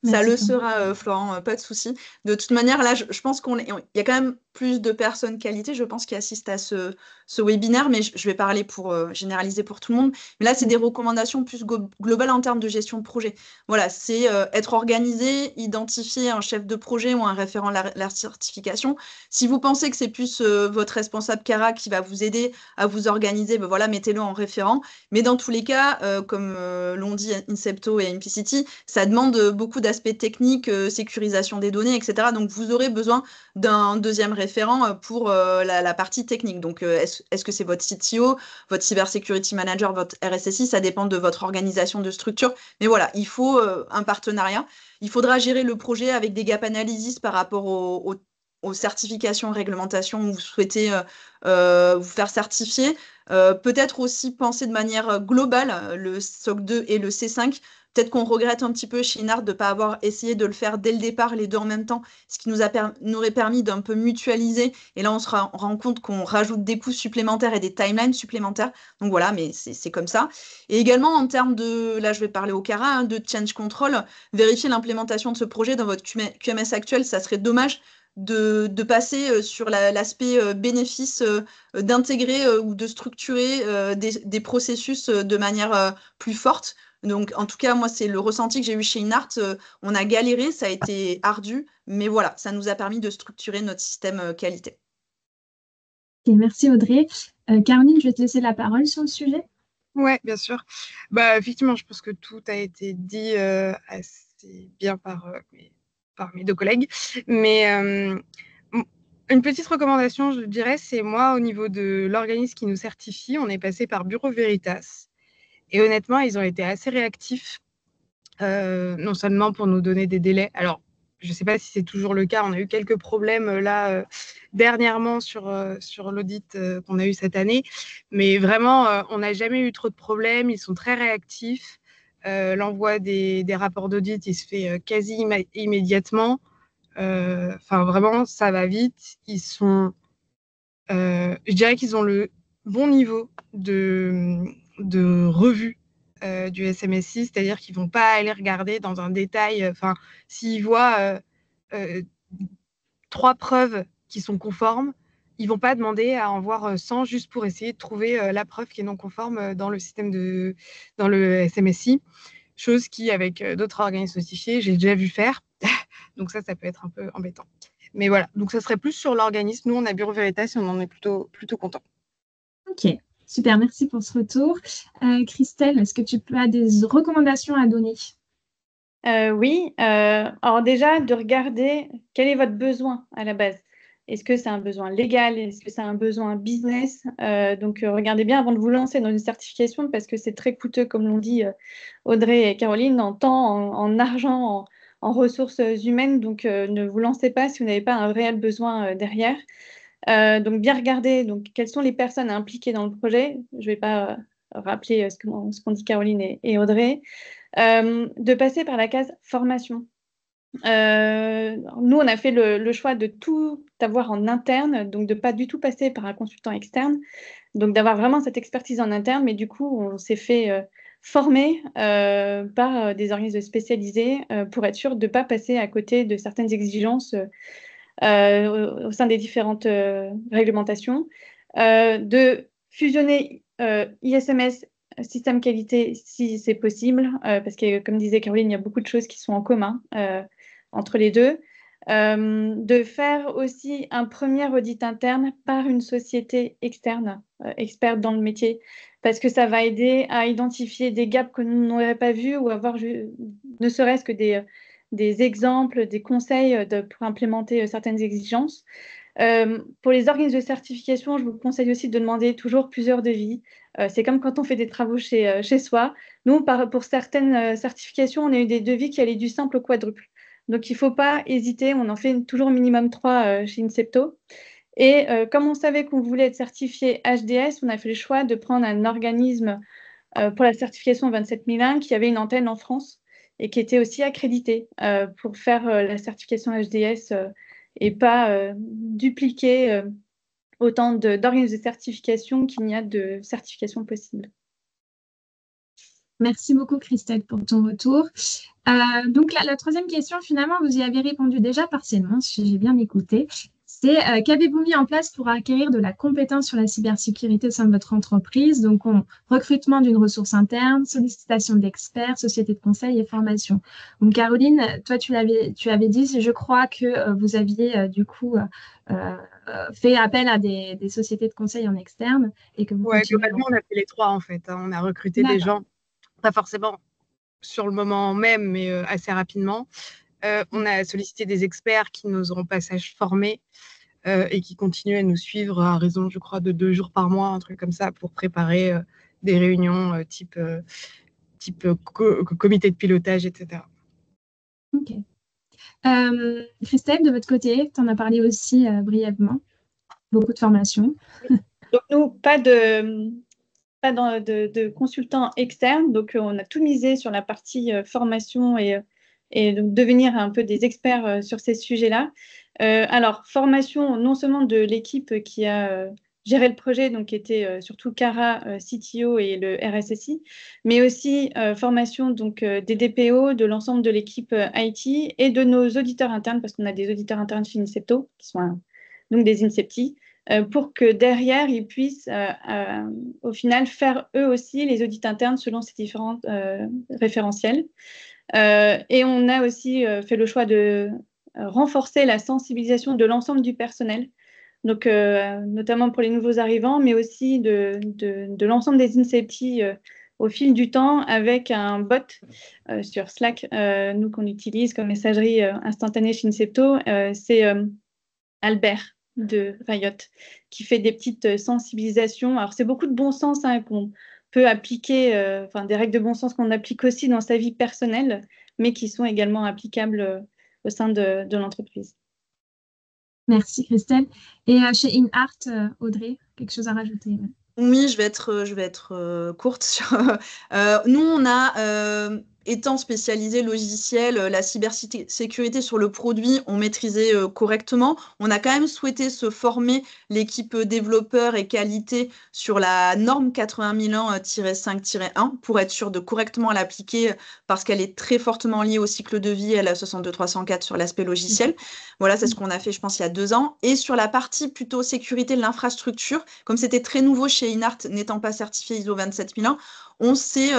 Ça Merci, le Florent. sera, Florent, pas de souci. De toute manière, là, je pense il y a quand même plus de personnes qualité, je pense, qui assistent à ce webinaire, mais je vais parler pour généraliser pour tout le monde. Mais là, c'est des recommandations plus globales en termes de gestion de projet. Voilà, c'est être organisé, identifier un chef de projet ou un référent la certification. Si vous pensez que c'est plus votre responsable Cara qui va vous aider à vous organiser, ben voilà, mettez-le en référent. Mais dans tous les cas, comme l'ont dit Incepto et Implicity, ça demande beaucoup d'aspects techniques, sécurisation des données, etc. Donc, vous aurez besoin d'un deuxième référent pour la partie technique. Donc, est-ce que c'est votre CTO, votre Cyber Security Manager, votre RSSI? Ça dépend de votre organisation de structure. Mais voilà, il faut un partenariat. Il faudra gérer le projet avec des gap analysis par rapport aux certifications, réglementations où vous souhaitez vous faire certifier. Peut-être aussi penser de manière globale le SOC 2 et le C5. Peut-être qu'on regrette un petit peu chez Inart de ne pas avoir essayé de le faire dès le départ, les deux en même temps, ce qui nous aurait permis d'un peu mutualiser. Et là, on se rend compte qu'on rajoute des coûts supplémentaires et des timelines supplémentaires. Donc voilà, mais c'est comme ça. Et également, en termes de, là, je vais parler au Cara, hein, de change control, vérifier l'implémentation de ce projet dans votre QMS actuel, ça serait dommage de passer sur l'aspect bénéfice, d'intégrer ou de structurer des processus de manière plus forte. Donc, en tout cas, moi, c'est le ressenti que j'ai eu chez Inart. On a galéré, ça a été ardu, mais voilà, ça nous a permis de structurer notre système qualité. Ok, merci Audrey. Caroline, je vais te laisser la parole sur le sujet. Ouais, bien sûr. Bah, effectivement, je pense que tout a été dit assez bien par mes deux collègues. Mais une petite recommandation, je dirais, c'est moi, au niveau de l'organisme qui nous certifie, on est passé par Bureau Veritas. Et honnêtement, ils ont été assez réactifs, non seulement pour nous donner des délais. Alors, je ne sais pas si c'est toujours le cas. On a eu quelques problèmes là dernièrement sur l'audit qu'on a eu cette année. Mais vraiment, on n'a jamais eu trop de problèmes. Ils sont très réactifs. L'envoi des rapports d'audit, il se fait quasi immédiatement. Enfin, vraiment, ça va vite. Je dirais qu'ils ont le bon niveau de revue du SMSI, c'est-à-dire qu'ils ne vont pas aller regarder dans un détail. Enfin, s'ils voient 3 preuves qui sont conformes, ils ne vont pas demander à en voir 100 juste pour essayer de trouver la preuve qui est non conforme dans le dans le SMSI. Chose qui, avec d'autres organismes notifiés, j'ai déjà vu faire. Donc ça peut être un peu embêtant. Mais voilà, donc ça serait plus sur l'organisme. Nous, on a Bureau Veritas et on en est plutôt content. Ok, super, merci pour ce retour. Christelle, est-ce que tu as des recommandations à donner? Oui, alors déjà, de regarder quel est votre besoin à la base. Est-ce que c'est un besoin légal? Est-ce que c'est un besoin business? Donc, regardez bien avant de vous lancer dans une certification parce que c'est très coûteux, comme l'ont dit Audrey et Caroline, en temps, en argent, en ressources humaines. Donc, ne vous lancez pas si vous n'avez pas un réel besoin derrière. Donc, bien regarder quelles sont les personnes impliquées dans le projet. Je ne vais pas rappeler ce qu'ont dit Caroline et Audrey. De passer par la case formation. Nous, on a fait le choix de tout avoir en interne, donc de pas du tout passer par un consultant externe, donc d'avoir vraiment cette expertise en interne, mais du coup, on s'est fait former par des organismes spécialisés pour être sûr de ne pas passer à côté de certaines exigences au sein des différentes réglementations, de fusionner ISMS, système qualité, si c'est possible, parce que, comme disait Caroline, il y a beaucoup de choses qui sont en commun entre les deux. De faire aussi un premier audit interne par une société externe, experte dans le métier, parce que ça va aider à identifier des gaps que nous n'aurions pas vus ou avoir ne serait-ce que des exemples, des conseils pour implémenter certaines exigences. Pour les organismes de certification, je vous conseille aussi de demander toujours plusieurs devis. C'est comme quand on fait des travaux chez soi. Nous, pour certaines certifications, on a eu des devis qui allaient du simple au quadruple. Donc, il ne faut pas hésiter. On en fait toujours minimum 3 chez Incepto. Et comme on savait qu'on voulait être certifié HDS, on a fait le choix de prendre un organisme pour la certification 27001 qui avait une antenne en France et qui était aussi accrédité pour faire la certification HDS et pas dupliquer autant d'organismes de certification qu'il n'y a de certification possible. Merci beaucoup, Christelle, pour ton retour. Donc, la troisième question, finalement, vous y avez répondu déjà partiellement, si j'ai bien écouté. C'est qu'avez-vous mis en place pour acquérir de la compétence sur la cybersécurité au sein de votre entreprise? Donc, recrutement d'une ressource interne, sollicitation d'experts, société de conseil et formation. Donc, Caroline, toi, tu avais dit, je crois que vous aviez du coup fait appel à des sociétés de conseil en externe et que vous Ouais, continuez. globalement, on a fait les trois en fait, hein. On a recruté des D'accord. gens, pas forcément sur le moment même, mais assez rapidement. On a sollicité des experts qui nous auront passage formés et qui continuent à nous suivre à raison, je crois, de 2 jours par mois, un truc comme ça, pour préparer des réunions type comité de pilotage, etc. Ok. Christelle, de votre côté, tu en as parlé aussi brièvement. Beaucoup de formations. Donc, nous, pas de consultants externes. Donc, on a tout misé sur la partie formation et donc devenir un peu des experts sur ces sujets-là. Alors, formation non seulement de l'équipe qui a géré le projet, donc qui était surtout Cara, CTO et le RSSI, mais aussi formation donc, des DPO, de l'ensemble de l'équipe IT et de nos auditeurs internes, parce qu'on a des auditeurs internes chez Incepto, qui sont donc des Incepti, pour que derrière, ils puissent au final faire eux aussi les audits internes selon ces différents référentiels. Et on a aussi fait le choix de renforcer la sensibilisation de l'ensemble du personnel, donc notamment pour les nouveaux arrivants, mais aussi de l'ensemble des Incepti au fil du temps avec un bot sur Slack, nous qu'on utilise comme messagerie instantanée chez Incepto, c'est Albert de Riot, qui fait des petites sensibilisations. Alors, c'est beaucoup de bon sens hein, qu'on peut appliquer, enfin, des règles de bon sens qu'on applique aussi dans sa vie personnelle, mais qui sont également applicables au sein de l'entreprise. Merci, Christelle. Et chez InArt, Audrey, quelque chose à rajouter? Oui, je vais être courte sur. Nous, on a, étant spécialisé logiciel, la cybersécurité sur le produit, on maîtrisait correctement. On a quand même souhaité se former l'équipe développeur et qualité sur la norme 80001-5-1 pour être sûr de correctement l'appliquer parce qu'elle est très fortement liée au cycle de vie à la 62304 sur l'aspect logiciel. Voilà, c'est ce qu'on a fait, je pense, il y a 2 ans. Et sur la partie plutôt sécurité de l'infrastructure, comme c'était très nouveau chez InArt, n'étant pas certifié ISO 27001, on s'est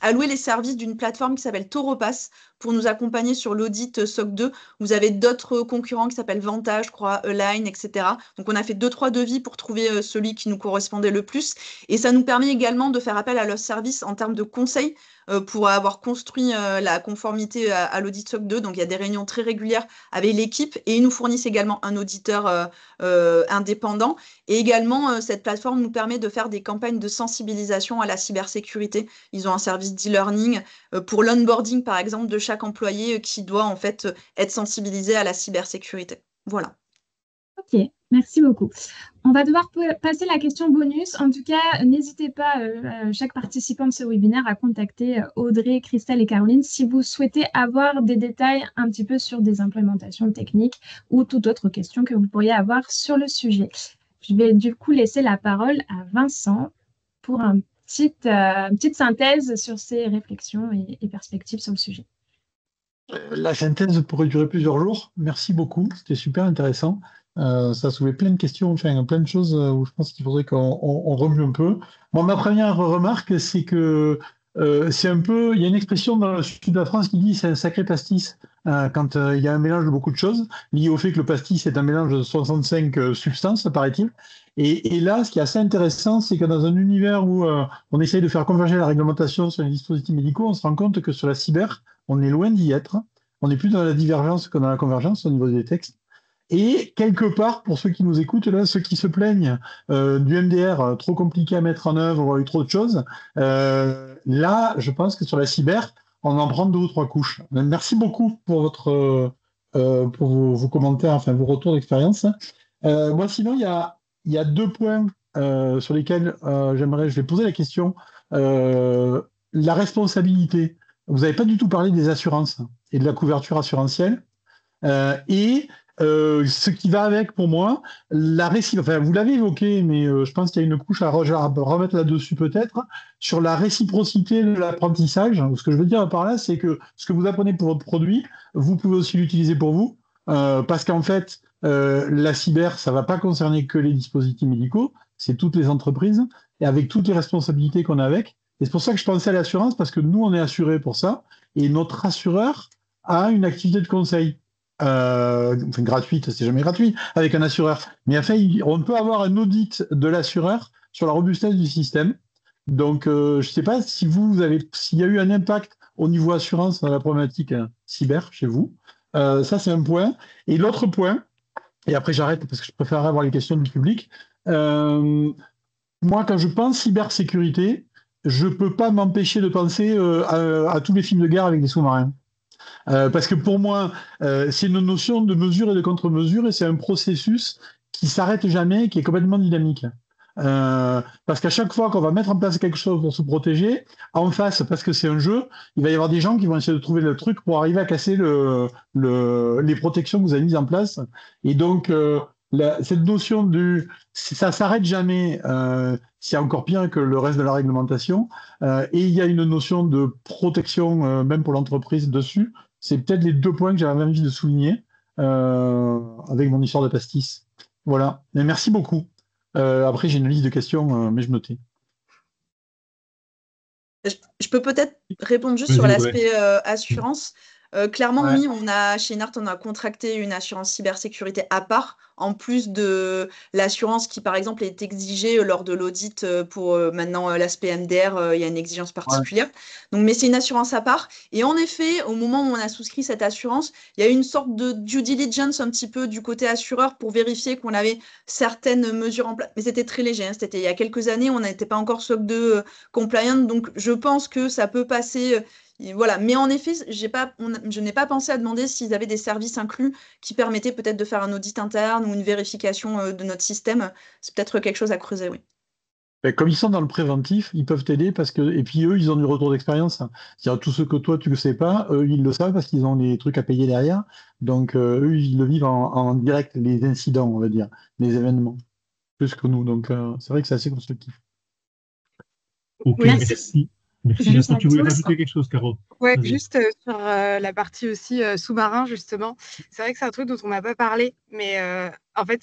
alloué les services d'une plateforme qui s'appelle Tauropass pour nous accompagner sur l'audit SOC 2. Vous avez d'autres concurrents qui s'appellent Vantage, je crois, Align, etc. Donc, on a fait 2-3 devis pour trouver celui qui nous correspondait le plus. Et ça nous permet également de faire appel à leurs services en termes de conseils pour avoir construit la conformité à l'audit SOC 2. Donc, il y a des réunions très régulières avec l'équipe et ils nous fournissent également un auditeur indépendant. Et également, cette plateforme nous permet de faire des campagnes de sensibilisation à la cybersécurité. Ils ont un service d'e-learning pour l'onboarding, par exemple, de chaque employé qui doit en fait être sensibilisé à la cybersécurité. Voilà. Ok, merci beaucoup. On va devoir passer la question bonus. En tout cas, n'hésitez pas, chaque participant de ce webinaire, à contacter Audrey, Christelle et Caroline si vous souhaitez avoir des détails un petit peu sur des implémentations techniques ou toute autre question que vous pourriez avoir sur le sujet. Je vais du coup laisser la parole à Vincent pour une petite synthèse sur ses réflexions et perspectives sur le sujet. La synthèse pourrait durer plusieurs jours. Merci beaucoup, c'était super intéressant. Ça a soulevé plein de questions, enfin plein de choses où je pense qu'il faudrait qu'on remue un peu. Bon, ma première remarque, c'est que c'est un peu, il y a une expression dans le sud de la France qui dit c'est un sacré pastis quand il y a un mélange de beaucoup de choses, lié au fait que le pastis est un mélange de 65 substances, paraît-il. Et là, ce qui est assez intéressant, c'est que dans un univers où on essaye de faire converger la réglementation sur les dispositifs médicaux, on se rend compte que sur la cyber, on est loin d'y être. On est plus dans la divergence que dans la convergence au niveau des textes. Et quelque part, pour ceux qui nous écoutent, là, ceux qui se plaignent du MDR trop compliqué à mettre en œuvre, ou trop de choses, là, je pense que sur la cyber, on en prend 2 ou 3 couches. Merci beaucoup pour pour vos commentaires, enfin vos retours d'expérience. Moi, sinon, il y a 2 points sur lesquels je vais poser la question. La responsabilité. Vous n'avez pas du tout parlé des assurances et de la couverture assurantielle. Et Ce qui va avec pour moi, enfin, vous l'avez évoqué, mais je pense qu'il y a une couche à remettre là-dessus peut-être, sur la réciprocité de l'apprentissage. Ce que je veux dire par là, c'est que ce que vous apprenez pour votre produit, vous pouvez aussi l'utiliser pour vous, parce qu'en fait, la cyber, ça va pas concerner que les dispositifs médicaux, c'est toutes les entreprises, et avec toutes les responsabilités qu'on a avec. Et c'est pour ça que je pensais à l'assurance, parce que nous, on est assuré pour ça, et notre assureur a une activité de conseil enfin, gratuite, c'est jamais gratuit, avec un assureur. Mais enfin, on peut avoir un audit de l'assureur sur la robustesse du système. Donc, je ne sais pas si s'il y a eu un impact au niveau assurance dans la problématique cyber chez vous. Ça, c'est un point. Et l'autre point, et après j'arrête parce que je préférerais avoir les questions du public. Moi, quand je pense cybersécurité, je ne peux pas m'empêcher de penser à tous les films de guerre avec des sous-marins. Parce que pour moi, c'est une notion de mesure et de contre-mesure, et c'est un processus qui s'arrête jamais, qui est complètement dynamique. Parce qu'à chaque fois qu'on va mettre en place quelque chose pour se protéger, en face, parce que c'est un jeu, il va y avoir des gens qui vont essayer de trouver le truc pour arriver à casser les protections que vous avez mises en place. Et donc, cette notion ça s'arrête jamais, c'est encore pire que le reste de la réglementation. Et il y a une notion de protection, même pour l'entreprise, dessus. C'est peut-être les deux points que j'avais envie de souligner avec mon histoire de pastis. Voilà. Mais merci beaucoup. Après, j'ai une liste de questions, mais je me tais. Je peux peut-être répondre juste Vas-y, sur Audrey. l'aspect assurance. Clairement, Ouais. oui, chez Inart, on a contracté une assurance cybersécurité à part, en plus de l'assurance qui, par exemple, est exigée lors de l'audit pour maintenant l'aspect MDR, il y a une exigence Ouais. particulière. Donc, mais c'est une assurance à part. Et en effet, au moment où on a souscrit cette assurance, il y a eu une sorte de due diligence un petit peu du côté assureur pour vérifier qu'on avait certaines mesures en place. Mais c'était très léger, hein, c'était il y a quelques années, on n'était pas encore SOC 2 compliant, donc je pense que ça peut passer. Et voilà. Mais en effet, je n'ai pas pensé à demander s'ils avaient des services inclus qui permettaient peut-être de faire un audit interne ou une vérification de notre système. C'est peut-être quelque chose à creuser, oui. Ben, comme ils sont dans le préventif, ils peuvent t'aider parce que, et puis eux, ils ont du retour d'expérience. C'est-à-dire tous ceux que toi, tu ne sais pas, eux, ils le savent parce qu'ils ont des trucs à payer derrière. Donc, eux, ils le vivent en direct, les incidents, on va dire, les événements, plus que nous. Donc, c'est vrai que c'est assez constructif. Ok, Oui, merci. Merci. Merci Est-ce que à tu voulais tous. rajouter quelque chose, Caro? Ouais, Vas-y. juste sur la partie aussi sous-marin, justement. C'est vrai que c'est un truc dont on n'a pas parlé, mais en fait,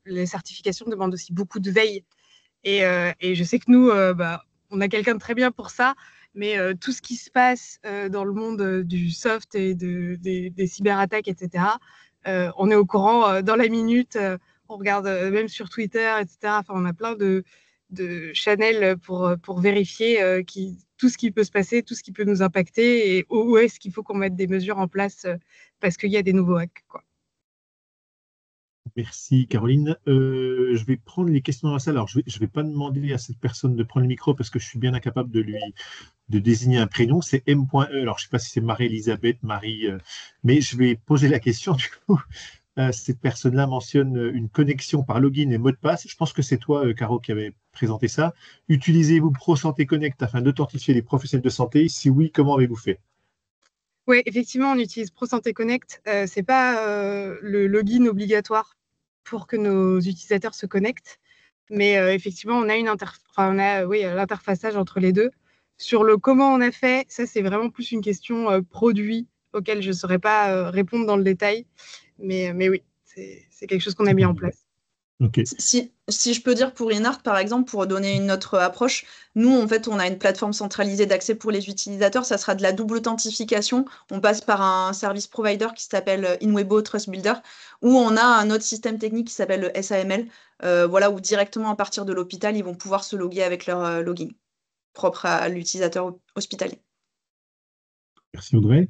les certifications demandent aussi beaucoup de veille. Et je sais que nous, on a quelqu'un de très bien pour ça, mais tout ce qui se passe dans le monde du soft et des cyberattaques, etc., on est au courant dans la minute. On regarde même sur Twitter, etc. Enfin, on a plein de channels pour vérifier tout ce qui peut se passer, tout ce qui peut nous impacter et où est-ce qu'il faut qu'on mette des mesures en place parce qu'il y a des nouveaux hacks, quoi. Merci, Caroline. Je vais prendre les questions dans la salle. Alors, je vais pas demander à cette personne de prendre le micro parce que je suis bien incapable de désigner un prénom. C'est M.E. Alors, je sais pas si c'est Marie-Elisabeth, Marie, mais je vais poser la question du coup. Cette personne-là mentionne une connexion par login et mot de passe. Je pense que c'est toi, Caro, qui avait présenté ça. Utilisez-vous ProSanté Connect afin d'authentifier les professionnels de santé? Si oui, comment avez-vous fait? Oui, effectivement, on utilise ProSanté Connect. C'est pas le login obligatoire pour que nos utilisateurs se connectent, mais effectivement, on a oui, l'interfaçage entre les deux. Sur le comment on a fait, ça c'est vraiment plus une question produit auquel je ne saurais pas répondre dans le détail, mais oui, c'est quelque chose qu'on a mis en place. Ok. Si je peux dire pour Inart, par exemple, pour donner une autre approche, nous, en fait, on a une plateforme centralisée d'accès pour les utilisateurs. Ça sera de la double authentification. On passe par un service provider qui s'appelle Inwebo Trust Builder, où on a un autre système technique qui s'appelle le SAML, voilà, où directement à partir de l'hôpital, ils vont pouvoir se loguer avec leur login propre à l'utilisateur hospitalier. Merci, Audrey.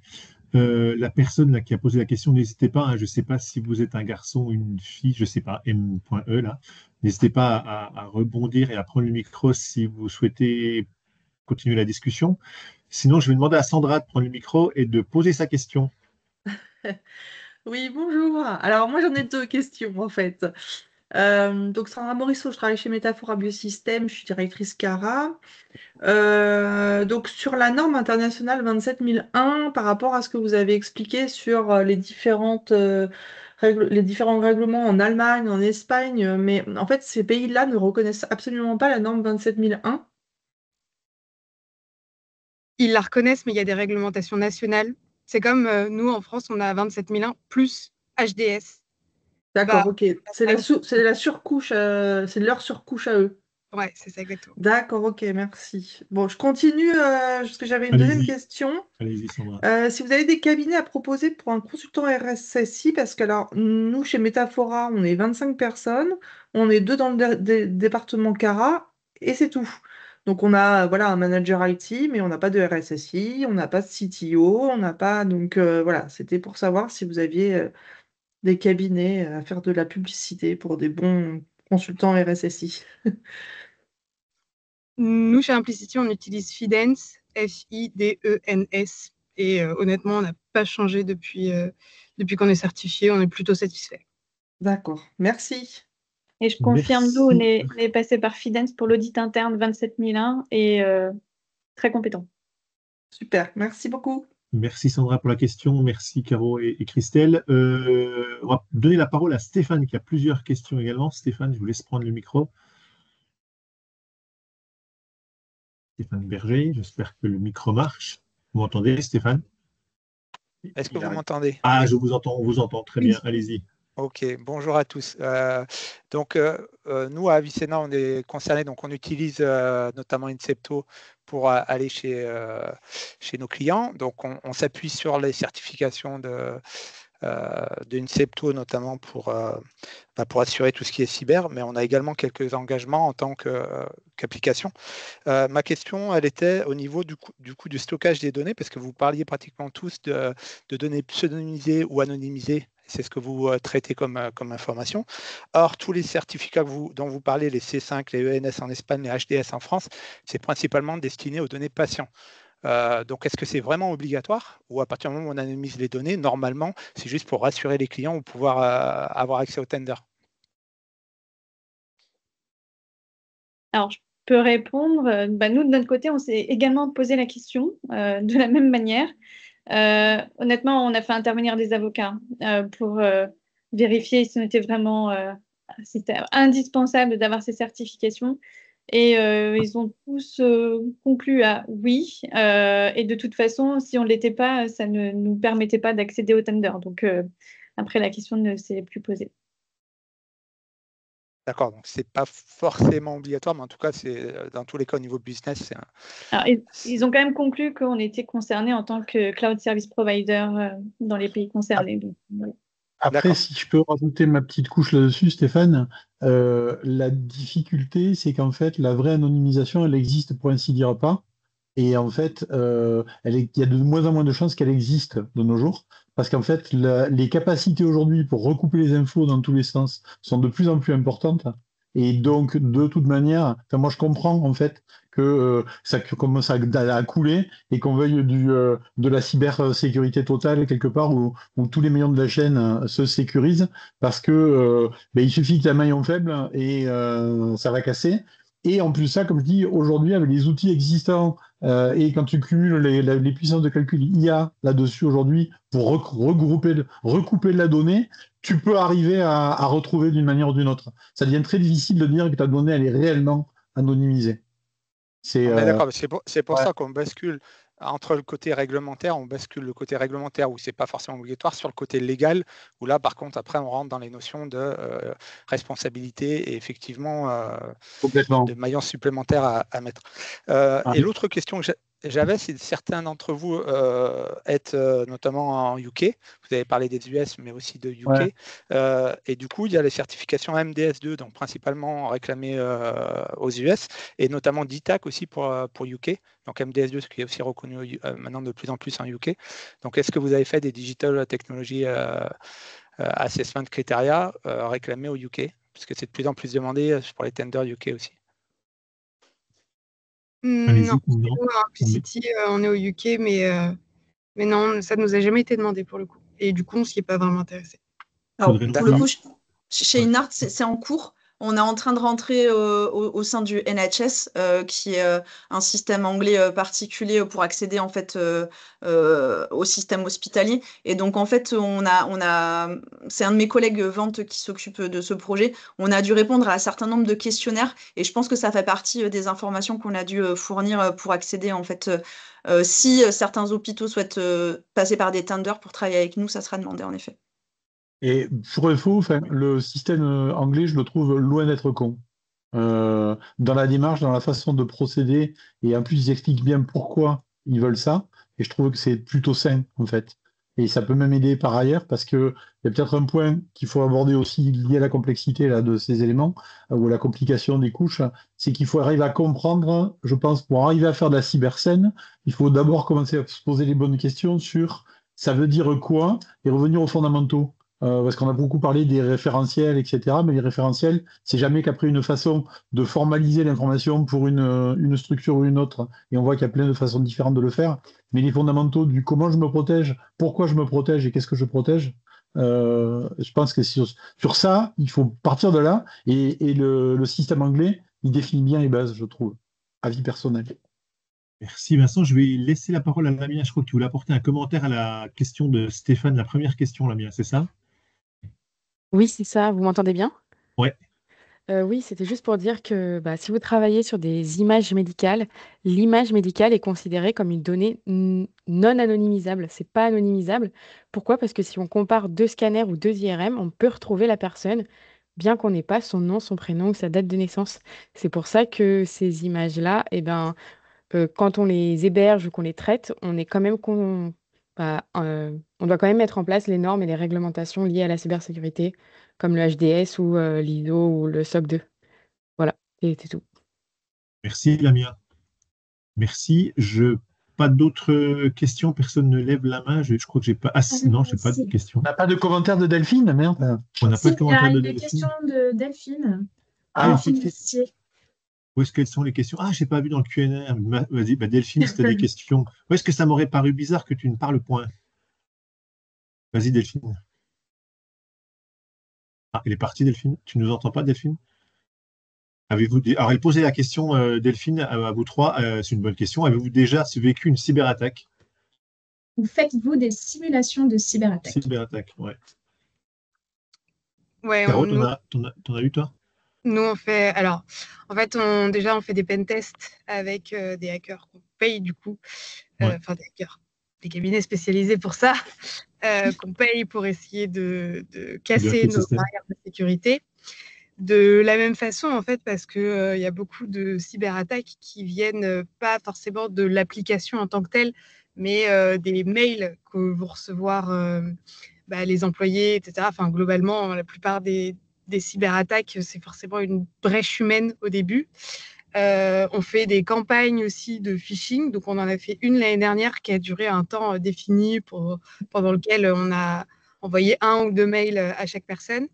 La personne là, qui a posé la question, n'hésitez pas, hein, je ne sais pas si vous êtes un garçon ou une fille, je ne sais pas, M.E. là. N'hésitez pas à rebondir et à prendre le micro si vous souhaitez continuer la discussion. Sinon, je vais demander à Sandra de prendre le micro et de poser sa question. Oui, bonjour. Alors, moi, j'en ai deux questions, en fait. Donc, Sandra Morisseau, je travaille chez Métaphora Biosystème, je suis directrice CARA. Donc, sur la norme internationale 27001, par rapport à ce que vous avez expliqué sur les différentes les différents règlements en Allemagne, en Espagne, mais en fait, ces pays-là ne reconnaissent absolument pas la norme 27001. Ils la reconnaissent, mais il y a des réglementations nationales. C'est comme nous, en France, on a 27001 plus HDS. D'accord, Bah, ok. C'est la surcouche, c'est leur surcouche à eux. ouais, c'est ça exactement. D'accord, ok, merci. Bon, je continue parce que j'avais une deuxième Allez-y, question. allez-y, Sandra. Si vous avez des cabinets à proposer pour un consultant RSSI, parce que alors, nous, chez Métaphora, on est 25 personnes, on est deux dans le département Cara, et c'est tout. Donc, on a voilà, un manager IT, mais on n'a pas de RSSI, on n'a pas de CTO, on n'a pas... Donc, voilà, c'était pour savoir si vous aviez des cabinets à faire de la publicité pour des bons consultants RSSI. Nous, chez Implicity, on utilise Fidens, Fidens. Et honnêtement, on n'a pas changé depuis qu'on est certifié. On est plutôt satisfait. D'accord, merci. Et je confirme, nous, Merci. on est passé par Fidens pour l'audit interne 27001 et très compétent. Super, merci beaucoup. Merci Sandra pour la question, merci Caro et Christelle. On va donner la parole à Stéphane qui a plusieurs questions également. Stéphane, je vous laisse prendre le micro. Stéphane Berger, j'espère que le micro marche. Vous m'entendez, Stéphane? Est-ce que vous m'entendez? Ah, je vous entends, on vous entend très bien. Allez-y. Ok, bonjour à tous. Nous, à Avicenna, on est concernés, donc on utilise notamment Incepto pour aller chez nos clients. Donc, on s'appuie sur les certifications de Incepto, notamment pour assurer tout ce qui est cyber, mais on a également quelques engagements en tant qu'application. Ma question, elle était au niveau du stockage des données, parce que vous parliez pratiquement tous de données pseudonymisées ou anonymisées. C'est ce que vous traitez comme information. Or, tous les certificats dont vous parlez, les C5, les ENS en Espagne, les HDS en France, c'est principalement destiné aux données patients. Donc, est-ce que c'est vraiment obligatoire ou à partir du moment où on anonymise les données, normalement, c'est juste pour rassurer les clients ou pouvoir avoir accès au tender? Alors, je peux répondre. Nous, de notre côté, on s'est également posé la question de la même manière. Honnêtement, on a fait intervenir des avocats pour vérifier si c'était indispensable d'avoir ces certifications. Et ils ont tous conclu à oui. Et de toute façon, si on ne l'était pas, ça ne nous permettait pas d'accéder au tender. Donc, après, la question ne s'est plus posée. D'accord, donc c'est pas forcément obligatoire, mais en tout cas, c'est dans tous les cas au niveau business. Alors, ils ont quand même conclu qu'on était concerné en tant que cloud service provider dans les pays concernés. Donc, voilà. Après, si je peux rajouter ma petite couche là-dessus, Stéphane, la difficulté, c'est qu'en fait, la vraie anonymisation, elle existe pour ainsi dire pas. Et en fait, il y a de moins en moins de chances qu'elle existe de nos jours. Parce qu'en fait, les capacités aujourd'hui pour recouper les infos dans tous les sens sont de plus en plus importantes. Et donc, de toute manière, moi je comprends en fait que ça commence à couler et qu'on veuille de la cybersécurité totale quelque part où tous les maillons de la chaîne se sécurisent parce que il suffit que la maillon faible et ça va casser. Et en plus ça, comme je dis, aujourd'hui, avec les outils existants et quand tu cumules les puissances de calcul IA là-dessus aujourd'hui pour recouper de la donnée, tu peux arriver à retrouver d'une manière ou d'une autre. Ça devient très difficile de dire que ta donnée, elle est réellement anonymisée. On est d'accord, c'est pour ça qu'on bascule entre le côté réglementaire, on bascule le côté réglementaire où c'est pas forcément obligatoire sur le côté légal, où là, par contre, après, on rentre dans les notions de responsabilité et effectivement de maillons supplémentaires à mettre. Et l'autre question que j'avais, c'est certains d'entre vous êtes notamment en UK. Vous avez parlé des US, mais aussi de UK. Ouais. Et du coup, il y a les certifications MDS2, donc principalement réclamées aux US, et notamment DITAC aussi pour UK. Donc MDS2, ce qui est aussi reconnu maintenant de plus en plus en UK. Donc, est-ce que vous avez fait des Digital Technology Assessment Criteria réclamés au UK? Parce que c'est de plus en plus demandé pour les tenders UK aussi. Non, Implicity, on est au UK, mais non, ça ne nous a jamais été demandé pour le coup. Et du coup, on ne s'y est pas vraiment intéressé. Alors, pour le coup, chez Inart, c'est en cours. On est en train de rentrer au sein du NHS, qui est un système anglais particulier pour accéder en fait au système hospitalier. Et donc en fait, c'est un de mes collègues vente qui s'occupe de ce projet. On a dû répondre à un certain nombre de questionnaires, et je pense que ça fait partie des informations qu'on a dû fournir pour accéder en fait. Si certains hôpitaux souhaitent passer par des tenders pour travailler avec nous, ça sera demandé en effet. Et pour info, le système anglais, je le trouve loin d'être con. Dans la démarche, dans la façon de procéder, et en plus, ils expliquent bien pourquoi ils veulent ça, et je trouve que c'est plutôt sain, en fait. Et ça peut même aider par ailleurs, parce qu'il y a peut-être un point qu'il faut aborder aussi lié à la complexité là, de ces éléments, ou à la complication des couches, c'est qu'il faut arriver à comprendre, je pense, pour arriver à faire de la cyberscène, il faut d'abord commencer à se poser les bonnes questions sur ça veut dire quoi, et revenir aux fondamentaux. Parce qu'on a beaucoup parlé des référentiels, etc. Mais les référentiels, c'est jamais qu'après une façon de formaliser l'information pour une structure ou une autre. Et on voit qu'il y a plein de façons différentes de le faire. Mais les fondamentaux du comment je me protège, pourquoi je me protège et qu'est-ce que je protège, je pense que sur ça, il faut partir de là. Et le système anglais, il définit bien les bases, je trouve. Avis personnel. Merci Vincent. Je vais laisser la parole à Lamia. Je crois que tu voulais apporter un commentaire à la question de Stéphane, la première question, Lamia, c'est ça? Oui, c'est ça. Vous m'entendez bien? Ouais. Oui, c'était juste pour dire que si vous travaillez sur des images médicales, l'image médicale est considérée comme une donnée non anonymisable. C'est pas anonymisable. Pourquoi? Parce que si on compare deux scanners ou deux IRM, on peut retrouver la personne, bien qu'on n'ait pas son nom, son prénom ou sa date de naissance. C'est pour ça que ces images-là, quand on les héberge ou qu'on les traite, on est quand même on doit quand même mettre en place les normes et les réglementations liées à la cybersécurité, comme le HDS ou l'ISO ou le SOC 2. Voilà, c'est tout. Merci Lamia. Merci. Pas d'autres questions. Personne ne lève la main. Je crois que j'ai pas. Ah, non, j'ai pas de questions. On n'a pas de commentaire de Delphine, merde. On n'a pas de commentaire de une Delphine. question de Delphine. Ah, Delphine Lustier. Où est-ce qu'elles sont les questions? Ah, j'ai pas vu dans le Q&A. Vas-y, Delphine, si tu as des questions. Où est-ce que ça m'aurait paru bizarre que tu ne parles point? Vas-y, Delphine. Ah, elle est partie, Delphine. Tu ne nous entends pas, Delphine? Alors, elle posait la question, Delphine, à vous trois. C'est une bonne question. Avez-vous déjà vécu une cyberattaque? Ou faites-vous des simulations de cyberattaque? Cyberattaque, ouais. Ouais, Caro, t'en as eu, toi? Nous, on fait. Alors, en fait, on fait des pentests avec des hackers qu'on paye du coup. Enfin, des hackers, des cabinets spécialisés pour ça, qu'on paye pour essayer de casser nos barrières de sécurité. De la même façon, en fait, parce qu'il y a beaucoup de cyberattaques qui viennent pas forcément de l'application en tant que telle, mais des mails que vont recevoir les employés, etc. Enfin, globalement, la plupart des cyberattaques, c'est forcément une brèche humaine au début. On fait des campagnes aussi de phishing. Donc, on en a fait une l'année dernière qui a duré un temps défini pendant lequel on a envoyé 1 ou 2 mails à chaque personne.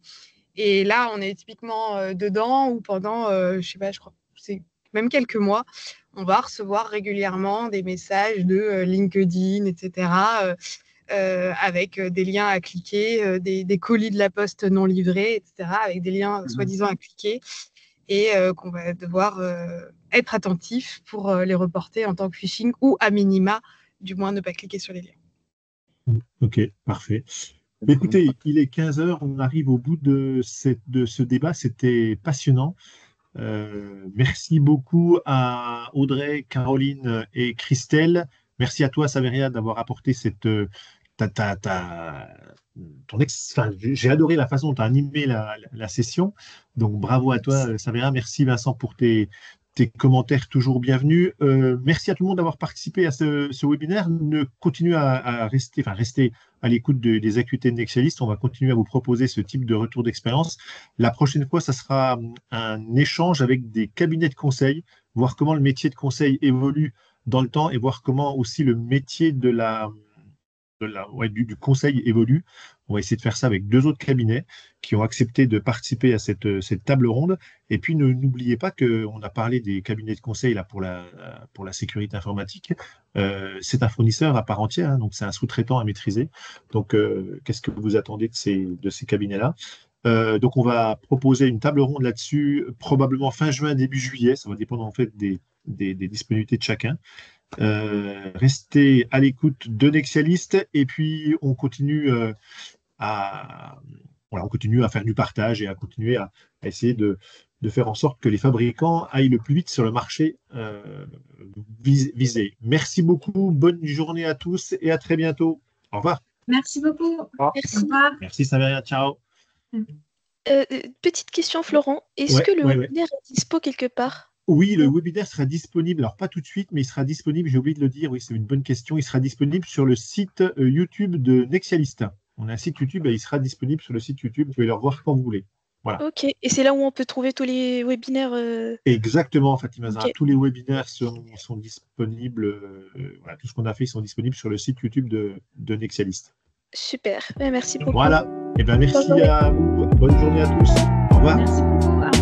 Et là, on est typiquement dedans où pendant, je crois, c'est même quelques mois, on va recevoir régulièrement des messages de LinkedIn, etc., avec des liens à cliquer, des colis de la poste non livrés, etc., avec des liens soi-disant à cliquer, et qu'on va devoir être attentif pour les reporter en tant que phishing, ou à minima, du moins ne pas cliquer sur les liens. Ok, parfait. Écoutez, il est 15h, on arrive au bout de ce débat, c'était passionnant. Merci beaucoup à Audrey, Caroline et Christelle. Merci à toi, Saveria, d'avoir apporté j'ai adoré la façon dont tu as animé la session. Donc bravo à toi, Saveria. Merci Vincent pour tes commentaires toujours bienvenus. Merci à tout le monde d'avoir participé à ce webinaire. Continuez à rester à l'écoute des acuités de Nexialist. On va continuer à vous proposer ce type de retour d'expérience. La prochaine fois, ça sera un échange avec des cabinets de conseil, voir comment le métier de conseil évolue dans le temps et voir comment aussi le métier du conseil évolue. On va essayer de faire ça avec 2 autres cabinets qui ont accepté de participer à cette table ronde. Et puis, n'oubliez pas qu'on a parlé des cabinets de conseil là, pour la sécurité informatique. C'est un fournisseur à part entière, hein, donc c'est un sous-traitant à maîtriser. Donc, qu'est-ce que vous attendez de ces cabinets-là? Donc, on va proposer une table ronde là-dessus, probablement fin juin, début juillet. Ça va dépendre en fait des disponibilités de chacun. Restez à l'écoute de Nexialist et puis on continue à faire du partage et à continuer à essayer de faire en sorte que les fabricants aillent le plus vite sur le marché visé. Merci beaucoup, bonne journée à tous et à très bientôt. Au revoir. Merci beaucoup. Merci. Au revoir. Merci Saveria, ciao. Petite question, Florent. Est-ce que le webinaire est dispo quelque part? Oui, le webinaire sera disponible, alors pas tout de suite, mais il sera disponible, j'ai oublié de le dire, oui, c'est une bonne question, il sera disponible sur le site YouTube de Nexialist. On a un site YouTube et il sera disponible sur le site YouTube, vous pouvez le revoir quand vous voulez. Voilà. Ok, et c'est là où on peut trouver tous les webinaires Exactement, Fatima Zahra. Ok. Tous les webinaires sont disponibles, voilà, tout ce qu'on a fait, ils sont disponibles sur le site YouTube de Nexialist. Super, merci beaucoup. Voilà, et bien merci Bonne journée. à vous, bonne journée à tous, au revoir. Merci beaucoup. Au revoir.